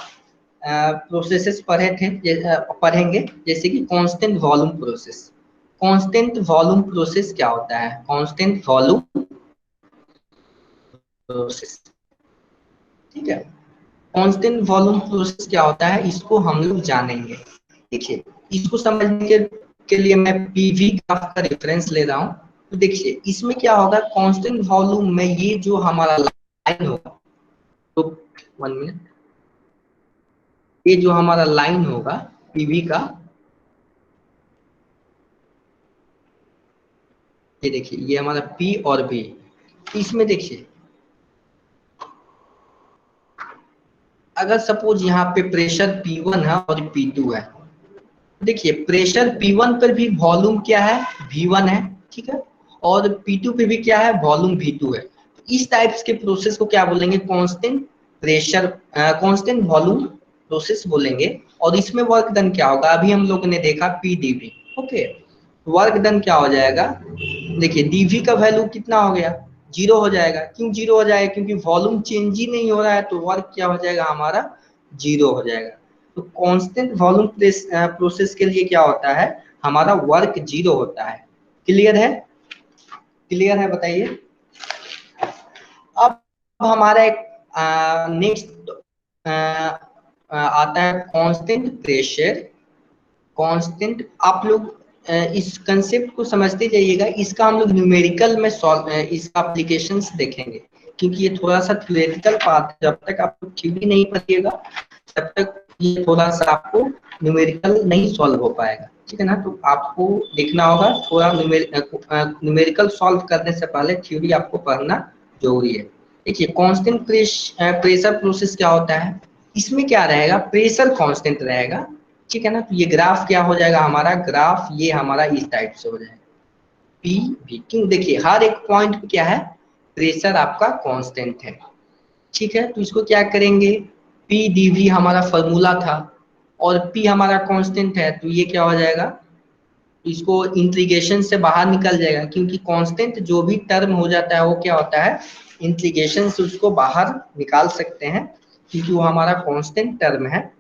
B: प्रोसेसेस पढ़ेंगे, जैसे कि constant volume process. Constant volume process क्या होता है, कांस्टेंट वॉल्यूम प्रोसेस। ठीक है, कांस्टेंट वॉल्यूम प्रोसेस क्या होता है, इसको हम लोग जानेंगे। देखिए, इसको समझने के लिए मैं पीवी ग्राफ का रेफरेंस ले रहा हूँ। तो देखिए इसमें क्या होगा, कांस्टेंट वॉल्यूम में ये जो हमारा लाइन होगा, तो 1 मिनट, ये जो हमारा लाइन होगा पीवी का, ये देखिए ये हमारा पी और बी, इसमें देखिए अगर सपोज यहाँ पे प्रेशर P1 है और P2 है, देखिए प्रेशर P1 पर भी वॉल्यूम क्या है, V1 है। ठीक है, और P2 पे भी क्या है, वॉल्यूम V2 है। इस टाइप्स के प्रोसेस को क्या बोलेंगे, constant pressure constant volume process बोलेंगे। और इसमें वर्क डन क्या होगा, अभी हम लोगों ने देखा PdV। ओके, वर्क डन क्या हो जाएगा, देखिए dV का वैल्यू कितना हो गया, 0 हो जाएगा। क्यों 0 हो जाएगा, क्योंकि वॉल्यूम चेंज ही नहीं हो रहा है, तो वर्क क्या हो जाएगा हमारा, 0 हो जाएगा। तो कांस्टेंट वॉल्यूम प्रोसेस के लिए क्या होता है, हमारा वर्क 0 होता है। क्लियर है? क्लियर है, बताइए। अब हमारा एक नेक्स्ट आता है कांस्टेंट प्रेशर। कांस्टेंट, आप लोग इस कंसेप्ट को समझते जाइएगा, इसका हम लोग न्यूमेरिकल में इसका एप्लीकेशंस देखेंगे, क्योंकि ये थोड़ा सा थ्योरेटिकल पार्ट है। जब तक आप थ्योरी नहीं पढ़िएगा तब तक ये थोड़ा सा आपको न्यूमेरिकल नहीं सॉल्व हो पाएगा। ठीक है ना, तो आपको देखना होगा थोड़ा न्यूमेरिकल सॉल्व करने से पहले थ्योरी आपको पढ़ना जरूरी है। देखिए कांस्टेंट प्रेशर प्रोसेस क्या होता है, इसमें क्या रहेगा, प्रेशर कांस्टेंट रहेगा। ठीक है ना। तो ये ग्राफ क्या हो जाएगा हमारा, ग्राफ ये हमारा इस टाइप से हो जाएगा पी भी। क्यों, देखिए हर एक पॉइंट पे क्या है, प्रेशर आपका कांस्टेंट है। ठीक है, तो इसको क्या करेंगे, पी डी वी हमारा फॉर्मूला था और पी हमारा कांस्टेंट है, तो ये क्या हो जाएगा, इसको इंटीग्रेशन से बाहर निकल जाएगा, क्योंकि कांस्टेंट जो भी टर्म हो जाता है वो क्या होता है, इंटीग्रेशन से उसको बाहर निकाल सकते हैं, क्योंकि वो हमारा कांस्टेंट टर्म है।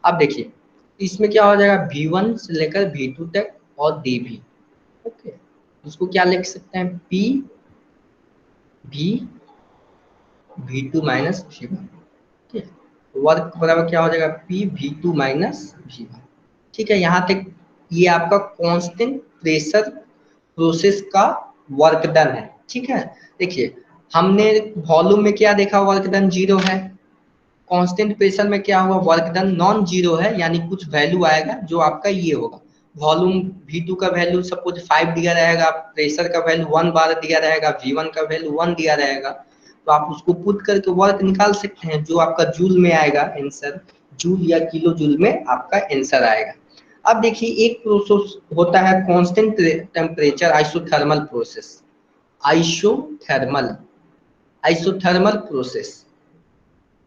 B: अब देखिए इसमें क्या हो जाएगा, V1 से लेकर V2 तक और dV। ओके, इसको क्या लिख सकते हैं, P V V2 minus V1। ठीक है, वर्क बराबर क्या हो जाएगा, P V2 माइनस V1। ठीक है, यहाँ तक ये आपका कांस्टेंट प्रेशर प्रोसेस का वर्क डन है। ठीक है, देखिए हमने वॉल्यूम में क्या देखा, वर्क डन 0 है, कांस्टेंट प्रेशर में क्या हुआ, वर्क डन नॉन जीरो है, यानी कुछ वैल्यू आएगा जो आपका ये होगा। वॉल्यूम V2 का वैल्यू सपोज 5 दिया रहेगा, प्रेशर का वैल्यू 1 बार दिया रहेगा, V1 का वैल्यू 1 दिया रहेगा, तो आप उसको पुट करके वर्क निकाल सकते हैं, जो आपका जूल में आएगा आंसर, जूल या किलो जूल में आपका आंसर आएगा। अब देखिए एक प्रोसेस होता है constant temperature isothermal process, isothermal isothermal process.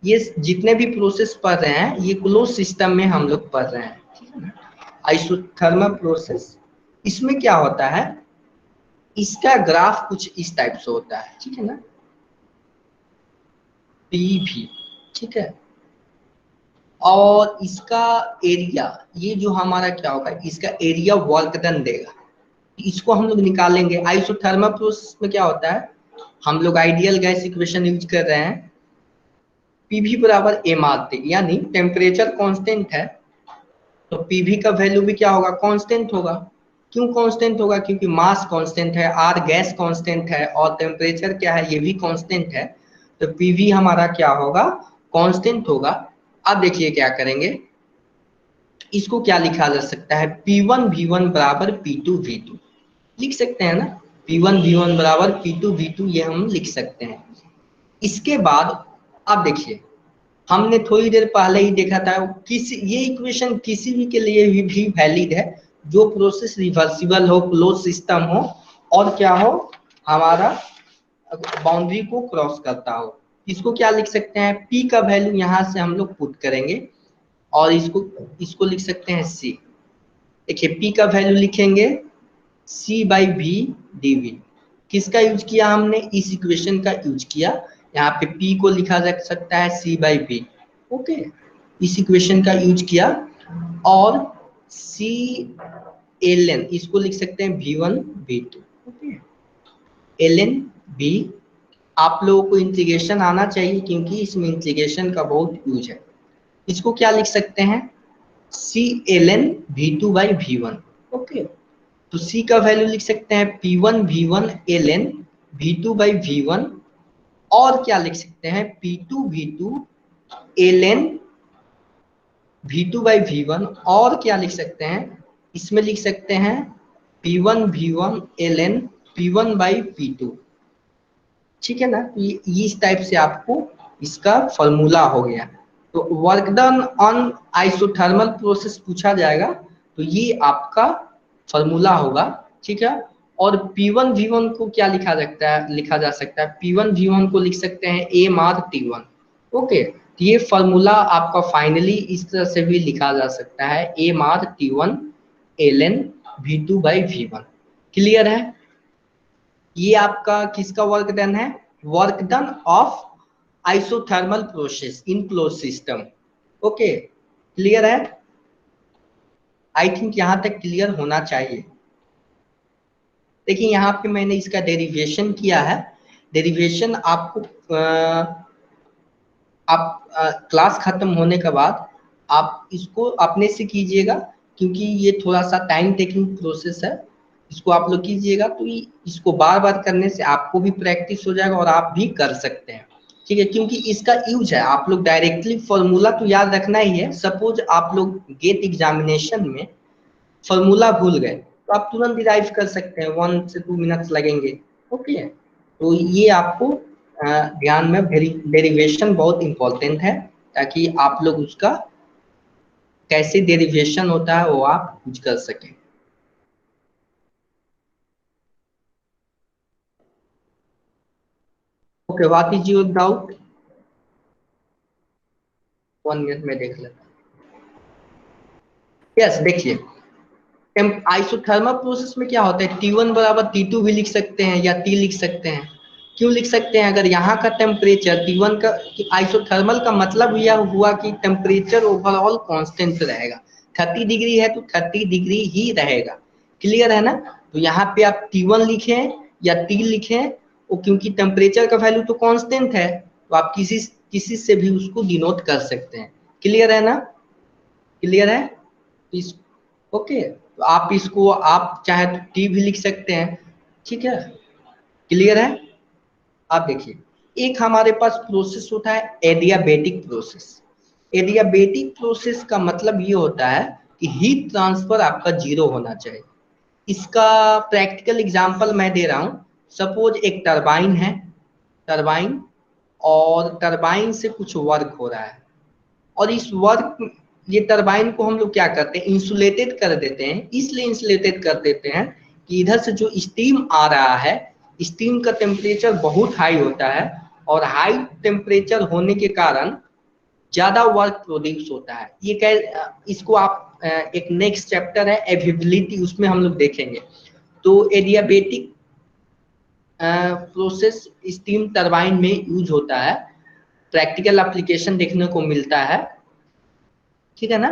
B: ये जितने भी प्रोसेस पढ़ रहे हैं ये क्लोज सिस्टम में हम लोग पढ़ रहे हैं, ठीक है ना। आइसोथर्मल प्रोसेस, इसमें क्या होता है, इसका ग्राफ कुछ इस टाइप से होता है, ठीक है ना, PV। ठीक है, और इसका एरिया, ये जो हमारा क्या होगा, इसका एरिया वर्क डन देगा, इसको हम लोग निकालेंगे। आइसोथर्मल प्रोसेस में क्या होता है, हम लोग आइडियल गैस इक्वेशन यूज कर रहे हैं, PV बराबर mRT, यानी टेम्परेचर कांस्टेंट है तो PV का वैल्यू भी क्या होगा, कांस्टेंट होगा। क्यों कांस्टेंट होगा, क्योंकि मास कांस्टेंट है, R गैस कांस्टेंट है और टेम्परेचर क्या है, ये भी कांस्टेंट है, तो PV हमारा क्या होगा, कांस्टेंट होगा। अब देखिए क्या करेंगे, इसको क्या लिखा जा सकता है, P1 V1 बराबर P2 V2 लिख सकते हैं ना, P1 V1 बराबर P2 V2 ये हम लिख सकते हैं। इसके बाद अब देखिए हमने थोड़ी देर पहले ही देखा था, किसी ये इक्वेशन किसी भी के लिए भी वैलिड है, जो प्रोसेस रिवर्सिबल हो, क्लोज सिस्टम हो और क्या हो, हमारा बाउंड्री को क्रॉस करता हो। इसको क्या लिख सकते हैं, P का वैल्यू यहाँ से हम लोग पुट करेंगे और इसको इसको लिख सकते हैं C। देखिए P का वैल्यू लिखेंगे C/V dV। किसका यूज किया हमने, इस इक्वेशन का यूज किया, यहाँ पे P को लिखा जा सकता है C/V। ओके, इस इक्वेशन का यूज किया और C ln इसको लिख सकते हैं V1 V2। Okay, ln V, आप लोगों को इंटीग्रेशन आना चाहिए क्योंकि इसमें इंटीग्रेशन का बहुत यूज है। इसको क्या लिख सकते हैं, C ln V2/V1। ओके, तो C का वैल्यू लिख सकते हैं P1 V1 ln V2/V1, और क्या लिख सकते हैं P2 V2 ln V2/V1, और क्या लिख सकते हैं, इसमें लिख सकते हैं P1 V1 ln P1/P2। ठीक है ना, ये इस टाइप से आपको इसका फॉर्मूला हो गया। तो work done on isothermal process पूछा जाएगा तो ये आपका फॉर्मूला होगा। ठीक है, और P1 V1 को क्या लिखा जा सकता है, P1 V1 को लिख सकते हैं mRT1। ओके, तो ये फॉर्मूला आपका फाइनली इस तरह से भी लिखा जा सकता है, mRT1 ln V2/V1। क्लियर है, ये आपका किसका वर्क डन है, work done of isothermal process in close system. Okay, clear है, आई थिंक यहां तक क्लियर होना चाहिए। देखिए यहाँ पे मैंने इसका डेरिवेशन किया है, डेरिवेशन आपको क्लास खत्म होने के बाद आप इसको अपने से कीजिएगा, क्योंकि ये थोड़ा सा टाइम टेकिंग प्रोसेस है, इसको आप लोग कीजिएगा तो इसको बार बार करने से आपको भी प्रैक्टिस हो जाएगा और आप भी कर सकते हैं। ठीक है, क्योंकि इसका यूज है, आप लोग डायरेक्टली फॉर्मूला तो याद रखना ही है। सपोज आप लोग गेट एग्जामिनेशन में फॉर्मूला भूल गए तो आप तुरंत डिराइव कर सकते हैं, 1 से 2 मिनट्स लगेंगे। ओके, तो ये आपको ध्यान में डेरिवेशन बहुत इंपॉर्टेंट है, ताकि आप लोग उसका कैसे डेरिवेशन होता है वो आप यूज कर सकें। Okay, what is your doubt? 1 minute में देख लेता हूँ। यस, देखिए आइसोथर्मल प्रोसेस में क्या होता है, T1 बराबर T2 भी लिख सकते हैं या T लिख सकते हैं। क्यों लिख सकते हैं? अगर यहाँ का टेम्परेचर T1 का, आइसोथर्मल का मतलब यह हुआ कि टेम्परेचर ओवरऑल कांस्टेंट रहेगा। 30 डिग्री है तो 30 डिग्री ही रहेगा। क्लियर है ना? तो यहाँ पे आप T1 लिखें या T लिखें, वो क्योंकि टेम्परेचर का वैल्यू तो कांस्टेंट है, तो आप किसी से भी उसको डिनोट कर सकते हैं। क्लियर है ना? क्लियर है? इस ओके, तो आप इसको आप चाहे तो टी भी लिख सकते हैं। ठीक है, क्लियर है? आप देखिए, एक हमारे पास प्रोसेस होता है एडियाबेटिक प्रोसेस। एडियाबेटिक प्रोसेस का मतलब ये होता है कि हीट ट्रांसफर आपका 0 होना चाहिए। इसका प्रैक्टिकल एग्जांपल मैं दे रहा हूं। सपोज एक टरबाइन है, टरबाइन, और टरबाइन से कुछ वर्क हो रहा है, और इस वर्क, ये टरबाइन को हम लोग क्या करते हैं, इंसुलेटेड कर देते हैं। इसलिए इंसुलेटेड कर देते हैं कि इधर से जो स्टीम आ रहा है, स्टीम का टेम्परेचर बहुत हाई होता है, और हाई टेम्परेचर होने के कारण ज्यादा वर्क प्रोड्यूस होता है। ये इसको आप एक नेक्स्ट चैप्टर है एविबिलिटी, उसमें हम लोग देखेंगे। तो एडियाबेटिक प्रोसेस स्टीम टरबाइन में यूज होता है, प्रैक्टिकल एप्लीकेशन देखने को मिलता है। ठीक है ना?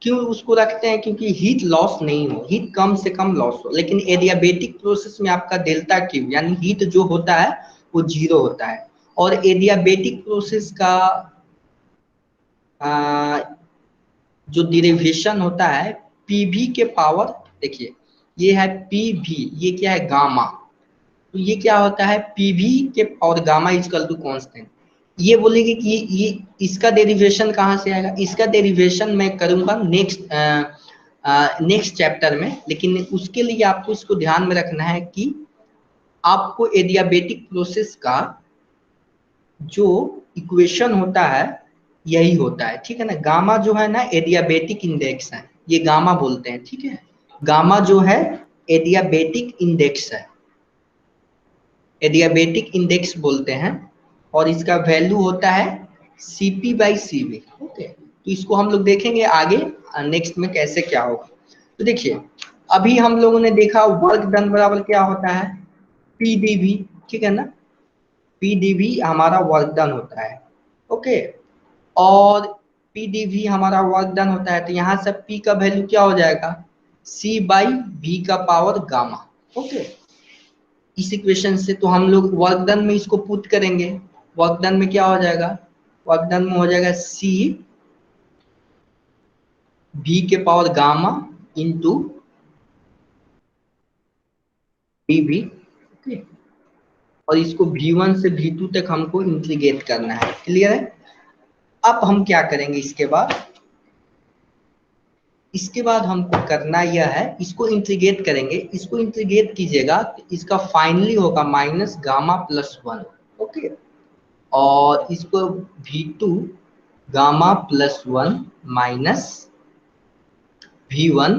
B: क्यों उसको रखते हैं? क्योंकि हीट लॉस नहीं हो, हीट कम से कम लॉस हो। लेकिन एडियाबेटिक प्रोसेस में आपका डेल्टा क्यू यानी हीट जो होता है वो 0 होता है। और एडियाबेटिक प्रोसेस का जो डेरिवेशन होता है पीवी के पावर, देखिए ये है पीवी, ये क्या है, गामा। तो ये क्या होता है, पीवी के और गामा इजकल टू कांस्टेंट। ये बोलेंगे कि ये इसका डेरिवेशन कहाँ से आएगा, इसका डेरिवेशन मैं करूंगा नेक्स्ट चैप्टर में। लेकिन उसके लिए आपको इसको ध्यान में रखना है कि आपको एडियाबेटिक प्रोसेस का जो इक्वेशन होता है यही होता है। ठीक है ना? गामा जो है ना एडियाबेटिक इंडेक्स है, ये गामा बोलते हैं। ठीक है, गामा जो है एडियाबेटिक इंडेक्स है, एडियाबेटिक इंडेक्स बोलते हैं, और इसका वैल्यू होता है CP/CV। ओके, तो इसको हम लोग देखेंगे आगे नेक्स्ट में कैसे क्या होगा। तो देखिए, अभी हम लोगों ने देखा वर्क डन बराबर क्या होता है, PdV। ठीक है ना? PdV हमारा वर्क डन होता है। ओके, और PdV हमारा वर्क डन होता है, तो यहाँ से P का वैल्यू क्या हो जाएगा, C/V का पावर गामा। ओके, इस इक्वेशन से तो हम लोग वर्क डन में इसको पुट करेंगे। वर्क डन में क्या हो जाएगा, वर्क डन में हो जाएगा C/V के power gamma into PV। Okay, और इसको V1 से V2 तक हमको इंटीग्रेट करना है। क्लियर है? अब हम क्या करेंगे इसके बाद, इसके बाद हमको करना यह है, इसको इंटीग्रेट करेंगे। इसको इंटीग्रेट कीजिएगा तो इसका फाइनली होगा -γ+1। ओके, और इसको V2 γ+1 माइनस V1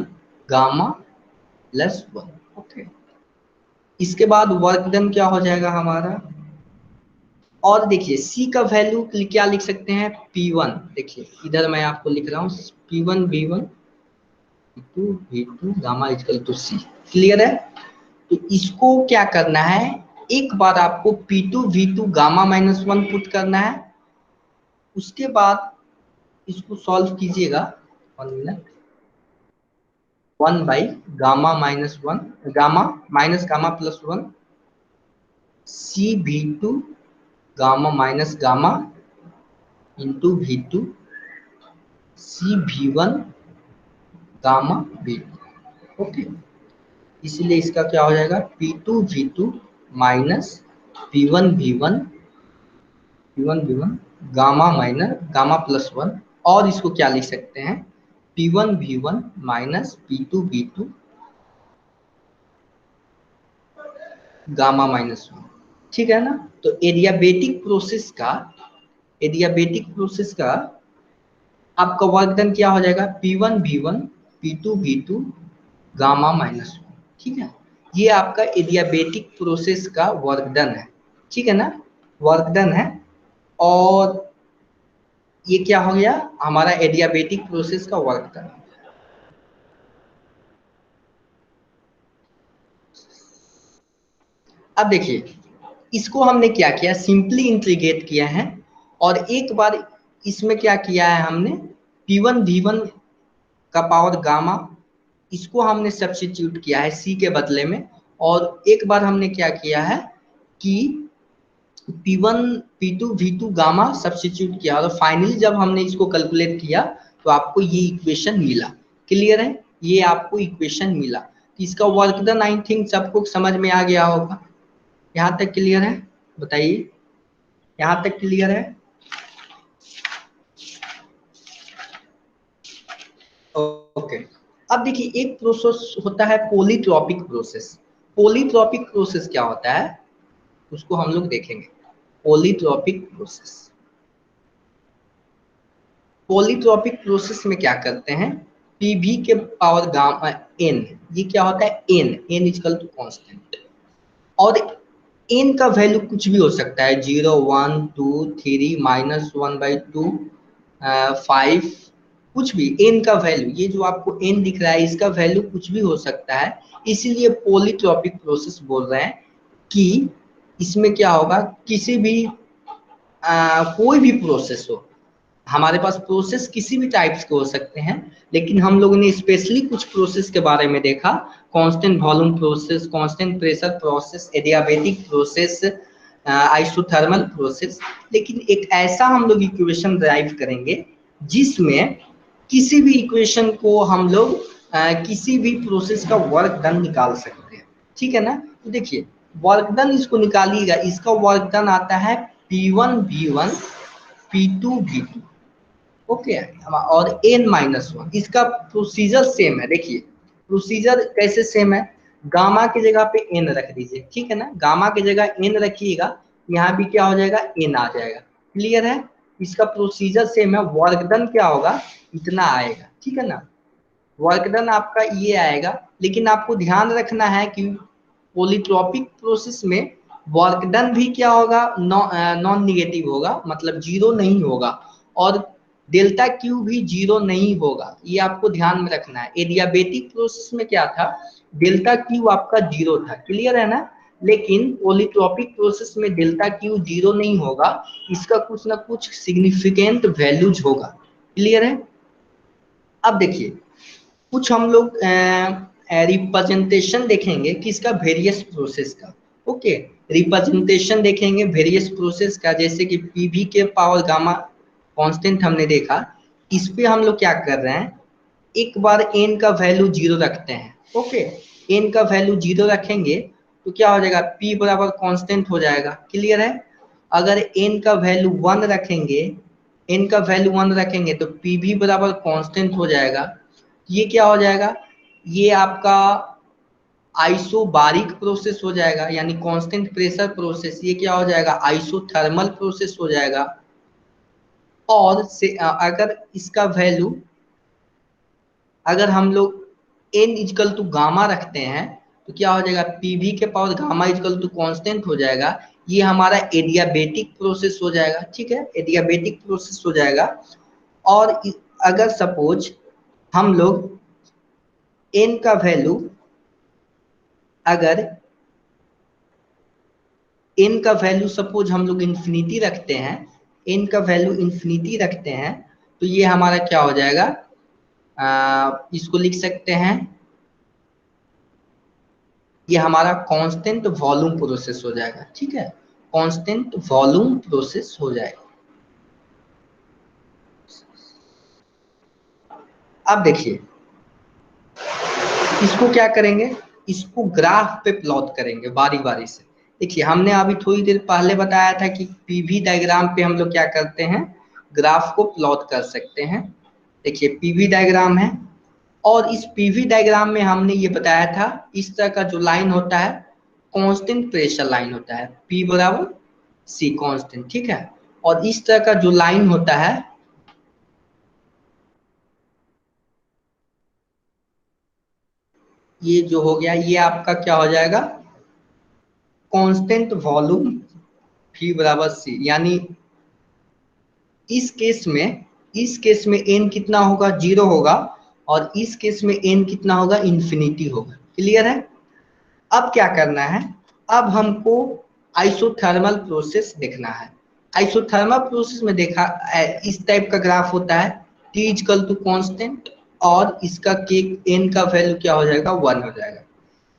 B: γ+1। ओके, इसके बाद वर्क डन क्या हो जाएगा हमारा, और देखिए C का वैल्यू क्या लिख सकते हैं, P1। देखिए इधर मैं आपको लिख रहा हूँ P1 V1 V2 gamma equal to C। Clear है? तो इसको क्या करना है, एक बार आपको P2 V2 γ-1 पुट करना है। उसके बाद इसको सॉल्व कीजिएगा, 1 minute, 1/γ-1 gamma minus γ+1 CV2 γ-γ into V2 CV1 gamma V2। Okay, इसलिए इसका क्या हो जाएगा, P2 V2 minus P1 V1 गामा+1, और इसको क्या लिख सकते हैं, P1 V1 minus P2 V2 गामा-1। ठीक है ना? तो एडियाबेटिक प्रोसेस का आपका वर्क डन क्या हो जाएगा, P1 V1 P2 V2 gamma minus 1, ठीक है। ये आपका एडियाबेटिक प्रोसेस का वर्क डन है, ठीक है ना, वर्क डन है। और ये क्या हो गया, हमारा एडियाबेटिक प्रोसेस का वर्क डन। अब देखिए इसको हमने क्या किया, सिंपली इंटीग्रेट किया है और एक बार इसमें क्या किया है हमने, P1 V1 का पावर गामा, इसको हमने सब्स्टिट्यूट किया है C के बदले में। और एक बार हमने क्या किया है कि P1 P2 V2 gamma substitute किया और फाइनली जब हमने इसको कैलकुलेट किया तो आपको ये इक्वेशन मिला। क्लियर है, ये आपको इक्वेशन मिला। तो इसका वर्क डन आई थिंक सबको समझ में आ गया होगा। यहाँ तक क्लियर है, बताइए, यहाँ तक क्लियर है? ओके। अब देखिए एक प्रोसेस होता है पॉलीट्रॉपिक प्रोसेस। पॉलीट्रॉपिक प्रोसेस क्या होता है उसको हम लोग देखेंगे। पॉलीट्रॉपिक प्रोसेस, पॉलीट्रॉपिक प्रोसेस में क्या करते हैं, पीवी के पावर गामा एन, ये क्या होता है N, N equal to constant. और एन का वैल्यू कुछ भी हो सकता है, 0 1 2 3 -1/2 5, कुछ भी एन का वैल्यू, ये जो आपको एन दिख रहा है इसका वैल्यू कुछ भी हो सकता है। इसीलिए पॉलीट्रॉपिक प्रोसेस बोल रहे हैं कि इसमें क्या होगा, किसी भी कोई भी प्रोसेस हो, हमारे पास प्रोसेस किसी भी टाइप्स के हो सकते हैं, लेकिन हम लोगों ने स्पेशली कुछ प्रोसेस के बारे में देखा, constant volume process, constant pressure process, adiabatic process, isothermal process. लेकिन एक ऐसा हम लोग इक्वेशन ड्राइव करेंगे जिसमें किसी भी इक्वेशन को हम लोग किसी भी प्रोसेस का वर्क डन निकाल सकते हैं, ठीक है ना। तो देखिए वर्क डन इसको निकालिएगा, इसका वर्क डन आता है P1 V1 P2 V2, okay. और n-1, इसका प्रोसीजर सेम है। देखिए प्रोसीजर कैसे सेम है, गामा की जगह पे n रख दीजिए, ठीक है ना, गामा की जगह n रखिएगा, यहाँ भी क्या हो जाएगा n आ जाएगा। क्लियर है, इसका प्रोसीजर सेम है। वर्क डन क्या होगा, इतना आएगा, ठीक है ना, वर्क डन आपका ये आएगा। लेकिन आपको ध्यान रखना है कि पॉलीट्रॉपिक प्रोसेस में वर्क डन भी क्या होगा, नॉन निगेटिव होगा, मतलब जीरो नहीं होगा, और डेल्टा क्यू भी जीरो नहीं होगा, ये आपको ध्यान में रखना है। एडियाबेटिक प्रोसेस में क्या था, डेल्टा क्यू आपका जीरो था, क्लियर है ना। लेकिन पॉलीट्रॉपिक प्रोसेस में डेल्टा क्यू जीरो नहीं होगा, इसका कुछ ना कुछ सिग्निफिकेंट वैल्यूज होगा। क्लियर है। अब देखिए कुछ हम लोग रिप्रेजेंटेशन देखेंगे किसका, वेरियस प्रोसेस का, ओके। रिप्रेजेंटेशन देखेंगे वेरियस प्रोसेस का, जैसे कि पीवी के पावर गामा कांस्टेंट हमने देखा, इस पे हम लोग क्या कर रहे हैं, एक बार एन का वैल्यू जीरो रखते हैं, ओके। एन का वैल्यू जीरो रखेंगे तो क्या हो जाएगा, पी बराबर कांस्टेंट हो जाएगा। क्लियर है। अगर एन का वैल्यू 1 रखेंगे, एन का वैल्यू 1 रखेंगे तो पी भी बराबर कांस्टेंट हो जाएगा। ये क्या हो जाएगा, ये आपका आइसोबारिक प्रोसेस हो जाएगा, यानी कांस्टेंट प्रेशर प्रोसेस। ये क्या हो जाएगा, आइसोथर्मल प्रोसेस हो जाएगा। और से अगर इसका वैल्यू, अगर हम लोग n इक्वल टू गामा रखते हैं तो क्या हो जाएगा, पीवी के power gamma equal to constant हो जाएगा। ये हमारा एडियाबेटिक प्रोसेस हो जाएगा, ठीक है, एडियाबेटिक प्रोसेस हो जाएगा। और अगर सपोज हम लोग n का वैल्यू, अगर n का वैल्यू सपोज हम लोग इन्फिनिटी रखते हैं, n का वैल्यू इन्फिनिटी रखते हैं, तो ये हमारा क्या हो जाएगा, इसको लिख सकते हैं, ये हमारा कांस्टेंट वॉल्यूम प्रोसेस हो जाएगा, ठीक है, कांस्टेंट वॉल्यूम प्रोसेस हो जाएगा। अब देखिए इसको क्या करेंगे, इसको ग्राफ पे प्लॉट करेंगे बारी बारी से। देखिए हमने अभी थोड़ी देर पहले बताया था कि पीवी डायग्राम पे हम लोग क्या करते हैं, ग्राफ को प्लॉट कर सकते हैं। देखिए पीवी डायग्राम है, और इस पीवी डायग्राम में हमने ये बताया था, इस तरह का जो लाइन होता है कांस्टेंट प्रेशर लाइन होता है, P बराबर C कांस्टेंट, ठीक है। और इस तरह का जो लाइन होता है ये जो हो गया ये आपका क्या हो जाएगा, कांस्टेंट वॉल्यूम V बराबर C, यानी इस केस में n कितना होगा, 0 होगा, और इस केस में n कितना होगा, इंफिनिटी होगा। क्लियर है। अब क्या करना है, अब हमको आइसोथर्मल प्रोसेस देखना है। आइसोथर्मल प्रोसेस में देखा इस टाइप का ग्राफ होता है, T इक्वल टू कांस्टेंट और इसका k n का वैल्यू क्या हो जाएगा, 1 हो जाएगा।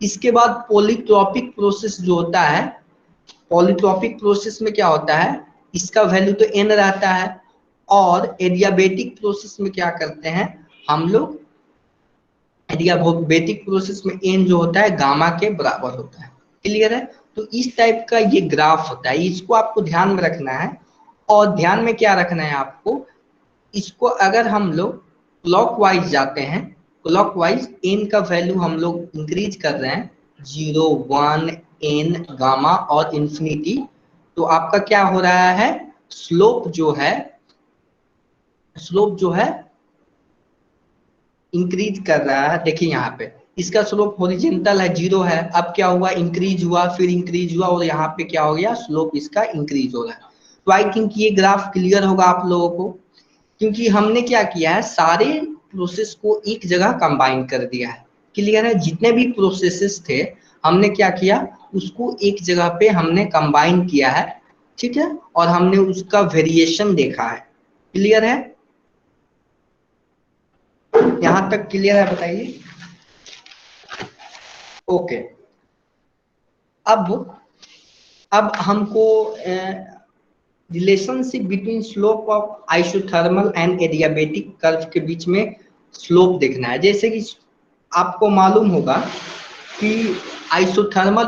B: इसके बाद पॉलीट्रॉपिक प्रोसेस जो होता है, पॉलीट्रॉपिक प्रोसेस में क्या होता है, इसका वैल्यू तो n रहता है, और एडियाबेटिक प्रोसेस में क्या करते हैं हम लोग, एडियाबेटिक प्रोसेस में n जो होता है गामा के बराबर होता है। क्लियर है। तो इस टाइप का ये ग्राफ होता है, इसको आपको ध्यान में रखना है। और ध्यान में क्या रखना है आपको, इसको अगर हम लोग क्लॉकवाइज जाते हैं, क्लॉकवाइज n का वैल्यू हम लोग इंक्रीज कर रहे हैं, 0 1 n गामा और इंफिनिटी, तो आपका क्या हो रहा है, स्लोप जो है इंक्रीज कर रहा है। देखिए यहाँ पे इसका स्लोप हॉरिजॉन्टल है, 0 है, अब क्या हुआ, इंक्रीज हुआ, फिर इंक्रीज हुआ, और यहाँ पे क्या हो गया, स्लोप इसका इंक्रीज हो रहा है। तो आई थिंक ये ग्राफ क्लियर होगा आप लोगों को, क्योंकि हमने क्या किया है, सारे प्रोसेस को एक जगह कंबाइन कर दिया है। क्लियर है। जितने भी प्रोसेसेस थे हमने क्या किया, उसको एक जगह पे हमने कंबाइन किया है, ठीक है, और हमने उसका वेरिएशन देखा है। क्लियर है, यहां तक क्लियर है, बताइए। ओके, अब हमको relationship between slope of isothermal and adiabatic curve के बीच में स्लोप देखना है। जैसे कि आपको मालूम होगा कि आइसोथर्मल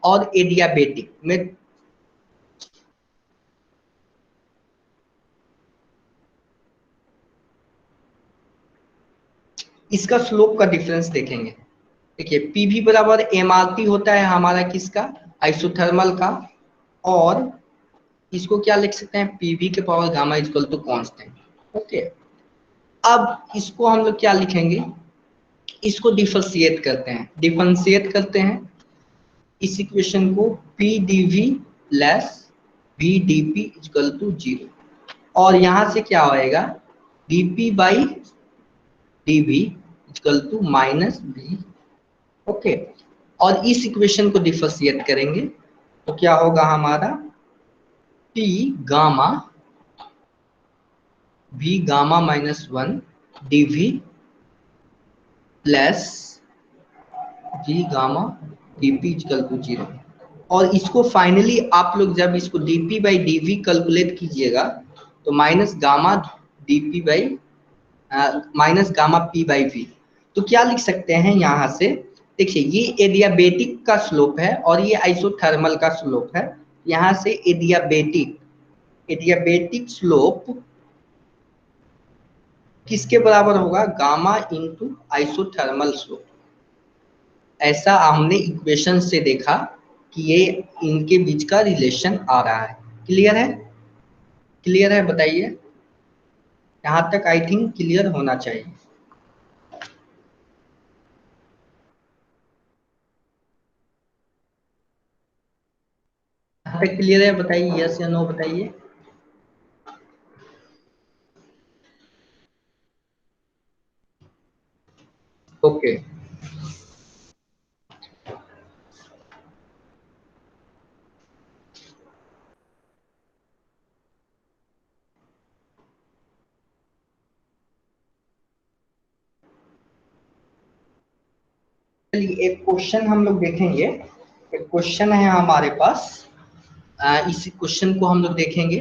B: और एडियाबेटिक में इसका स्लोप का डिफरेंस देखेंगे। देखिए पीवी बराबर एमआरटी होता है हमारा किसका, आइसोथर्मल का, और इसको क्या लिख सकते हैं, पीवी के power gamma equal to constant. Okay, अब इसको हम लोग क्या लिखेंगे, इसको डिफरेंशिएट करते हैं इस इक्वेशन को, P DV less V DP equal to 0, और यहां से क्या होएगा, DP by DV equal to minus V. Okay, और इस इक्वेशन को डिफरेंशिएट करेंगे तो क्या होगा हमारा, T gamma V gamma minus 1 DV plus V gamma DP equal to 0। और इसको फाइनली आप लोग जब इसको डीपी बाई डीवी कैलकुलेट कीजिएगा तो minus gamma DP by minus gamma P by V, तो क्या लिख सकते हैं यहां से, देखिए ये एडियाबेटिक का स्लोप है और ये आइसोथर्मल का स्लोप है। यहां से एडियाबेटिक स्लोप किसके बराबर होगा, गामा इंटू आइसोथर्मल स्लोप। ऐसा हमने इक्वेशन से देखा कि ये इनके बीच का रिलेशन आ रहा है। क्लियर है, क्लियर है, बताइए। यहां तक आई थिंक क्लियर होना चाहिए। यहाँ तक क्लियर है, बताइए, यस या नो बताइए। ओके, चलिए एक क्वेश्चन हम लोग देखेंगे। एक क्वेश्चन है हमारे पास, इस क्वेश्चन को हम लोग देखेंगे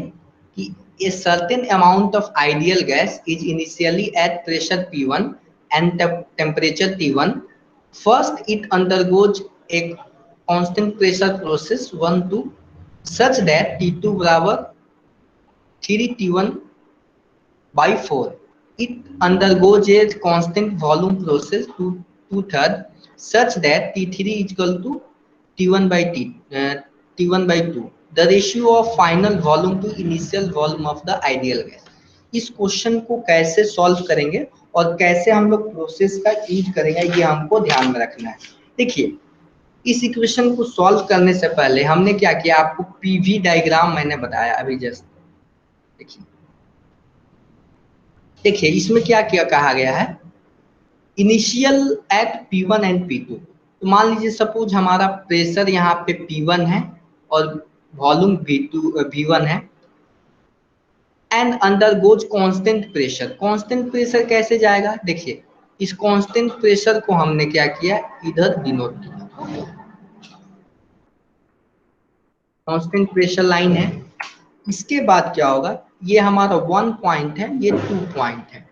B: कि a certain amount of ideal gas is initially at pressure P1 and temperature T1. First, it undergoes a constant pressure process 1 to such that T2 बराबर 3T1 by 4. It undergoes a constant volume process to 2/3 such that T3 is equal to T1 by T1 by 2. The ratio of final volume to initial volume of the ideal gas. इस question को कैसे solve करेंगे और कैसे हम लोग process का use करेंगे ये हमको ध्यान में रखना है। देखिए इस इक्वेशन को सॉल्व करने से पहले हमने क्या किया, आपको पीवी डायग्राम मैंने बताया अभी जस्ट। देखिए इसमें क्या क्या कहा गया है, initial eight P1 and P2। तो मान लीजिए सपोज हमारा प्रेशर यहाँ पे P1 है और वॉल्यूम V1 है and undergoes constant pressure. Constant pressure कैसे जाएगा, देखिए इस कांस्टेंट प्रेशर को हमने क्या किया, इधर डिनोट किया। कांस्टेंट प्रेशर लाइन है। इसके बाद क्या होगा, ये हमारा 1 पॉइंट है, ये 2 पॉइंट है।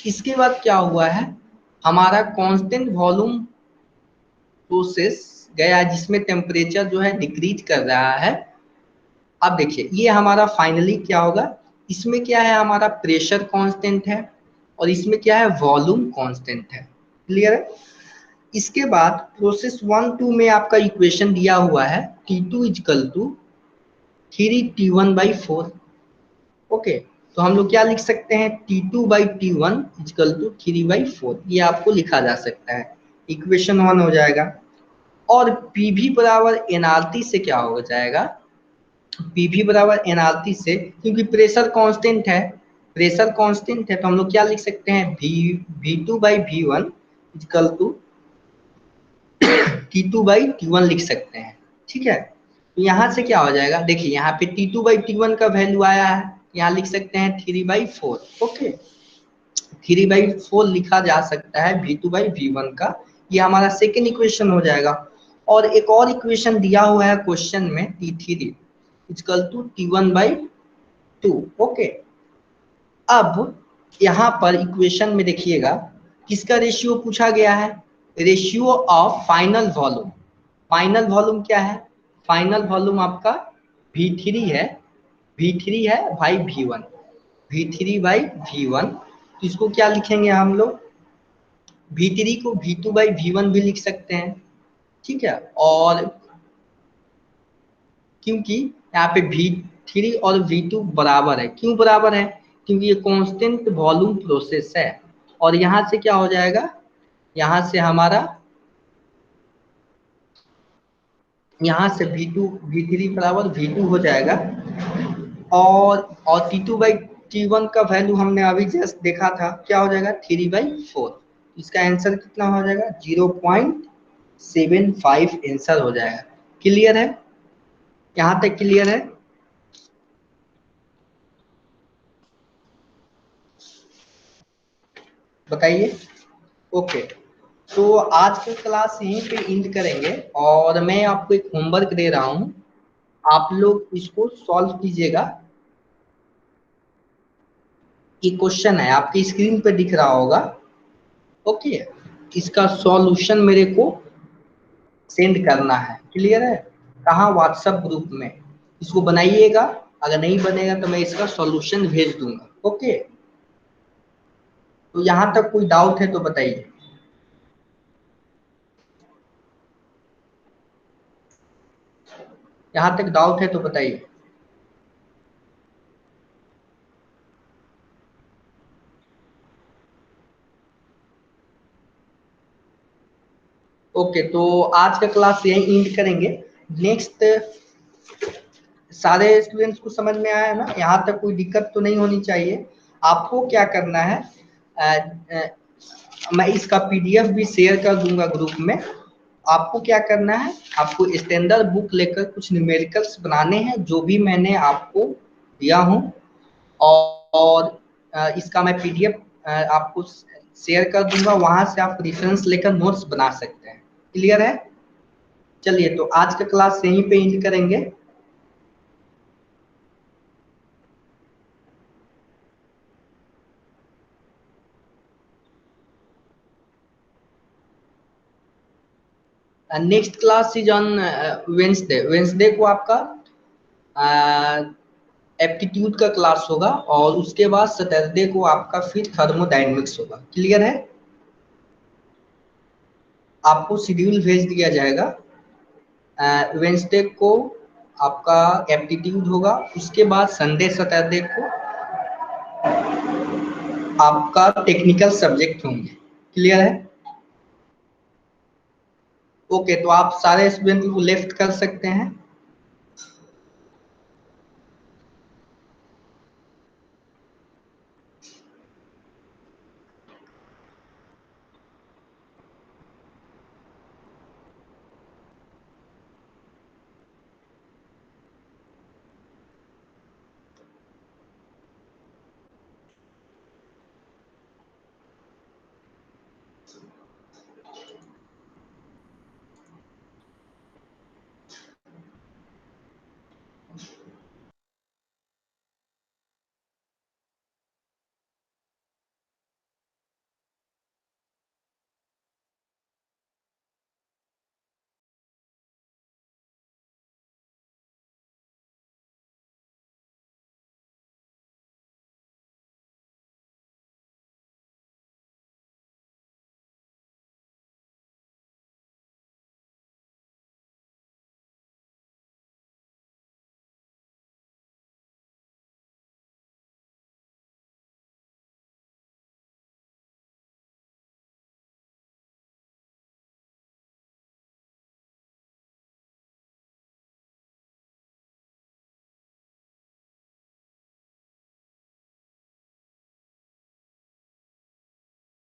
B: इसके बाद क्या हुआ है, हमारा कांस्टेंट वॉल्यूम प्रोसेस गया जिसमें टेम्परेचर जो है डिक्रीज कर रहा है। अब देखिए ये हमारा फाइनली क्या होगा, इसमें क्या है, हमारा प्रेशर कांस्टेंट है और इसमें क्या है, वॉल्यूम कांस्टेंट है। क्लियर है। इसके बाद प्रोसेस 1-2 में आपका इक्वेशन दिया हुआ है T2 equal to 3T1/4। Okay, तो हम लोग क्या लिख सकते हैं, T2/T1 इक्वल टू 3/4, ये आपको लिखा जा सकता है। इक्वेशन 1 हो जाएगा। और पीवी बराबर एनआरटी से क्या हो जाएगा, पीवी बराबर एनआरटी से, क्योंकि प्रेशर कांस्टेंट है, प्रेशर कांस्टेंट है तो हम लोग क्या लिख सकते हैं, V2/V1 इक्वल टू T2/T1 लिख सकते हैं। ठीक है, तो यहाँ से क्या हो जाएगा, देखिए यहाँ पे T2/T1 का वैल्यू आया है, यहाँ लिख सकते हैं 3/4। ओके, 3/4 लिखा जा सकता है V2/V1 का, ये हमारा सेकेंड इक्वेशन हो जाएगा। और एक और इक्वेशन दिया हुआ है क्वेश्चन में T3 equal to T1/2। Okay, अब यहाँ पर इक्वेशन में देखिएगा किसका रेशियो पूछा गया है, ratio of final volume. Final volume क्या है, फाइनल वॉल्यूम आपका V3 है, V3 है भाई V1, V3/V1। तो इसको क्या लिखेंगे हम लोग, V3 को V2/V1 भी लिख सकते हैं। ठीक है, और क्योंकि यहाँ पे V3 और V2 बराबर है, क्यों बराबर है, क्योंकि ये कांस्टेंट वॉल्यूम प्रोसेस है। और यहाँ से क्या हो जाएगा, यहाँ से हमारा, यहाँ से V3 बराबर V2 हो जाएगा। और T2/T1 का वैल्यू हमने अभी जस्ट देखा था, क्या हो जाएगा 3/4। इसका आंसर कितना हो जाएगा, 0.75 आंसर हो जाएगा। क्लियर है, यहाँ तक क्लियर है। बताइए। ओके, तो आज की क्लास यहीं पे एंड करेंगे और मैं आपको एक होमवर्क दे रहा हूँ, आप लोग इसको सॉल्व कीजिएगा। ये क्वेश्चन है आपकी स्क्रीन पे दिख रहा होगा। ओके, इसका सॉल्यूशन मेरे को सेंड करना है। क्लियर है, कहाँ, व्हाट्सएप ग्रुप में। इसको बनाइएगा, अगर नहीं बनेगा तो मैं इसका सॉल्यूशन भेज दूंगा। ओके, तो यहाँ तक कोई डाउट है तो बताइए। यहाँ तक डाउट है तो बताइए। ओके, तो आज का क्लास यही एंड करेंगे। नेक्स्ट सारे स्टूडेंट्स को समझ में आया ना, यहाँ तक कोई दिक्कत तो नहीं होनी चाहिए। आपको क्या करना है, मैं इसका पीडीएफ भी शेयर कर दूंगा ग्रुप में। आपको क्या करना है, आपको स्टैंडर्ड बुक लेकर कुछ न्यूमेरिकल्स बनाने हैं जो भी मैंने आपको दिया हूँ, और इसका मैं पीडीएफ आपको शेयर कर दूंगा, वहां से आप रेफरेंस लेकर नोट्स बना सकते हैं। क्लियर है, चलिए तो आज का क्लास यहीं पे एंड करेंगे। Next class is on Wednesday. Wednesday को आपका एप्टीट्यूड का क्लास होगा और उसके बाद सैटरडे को आपका फिर थर्मोडायनेमिक्स होगा। क्लियर है, आपको शेड्यूल भेज दिया जाएगा। वेंसडे को आपका एप्टीट्यूड होगा, उसके बाद संडे सैटरडे को आपका टेक्निकल सब्जेक्ट होंगे। क्लियर है? ओके, तो आप सारे स्टूडेंट को लेफ्ट कर सकते हैं।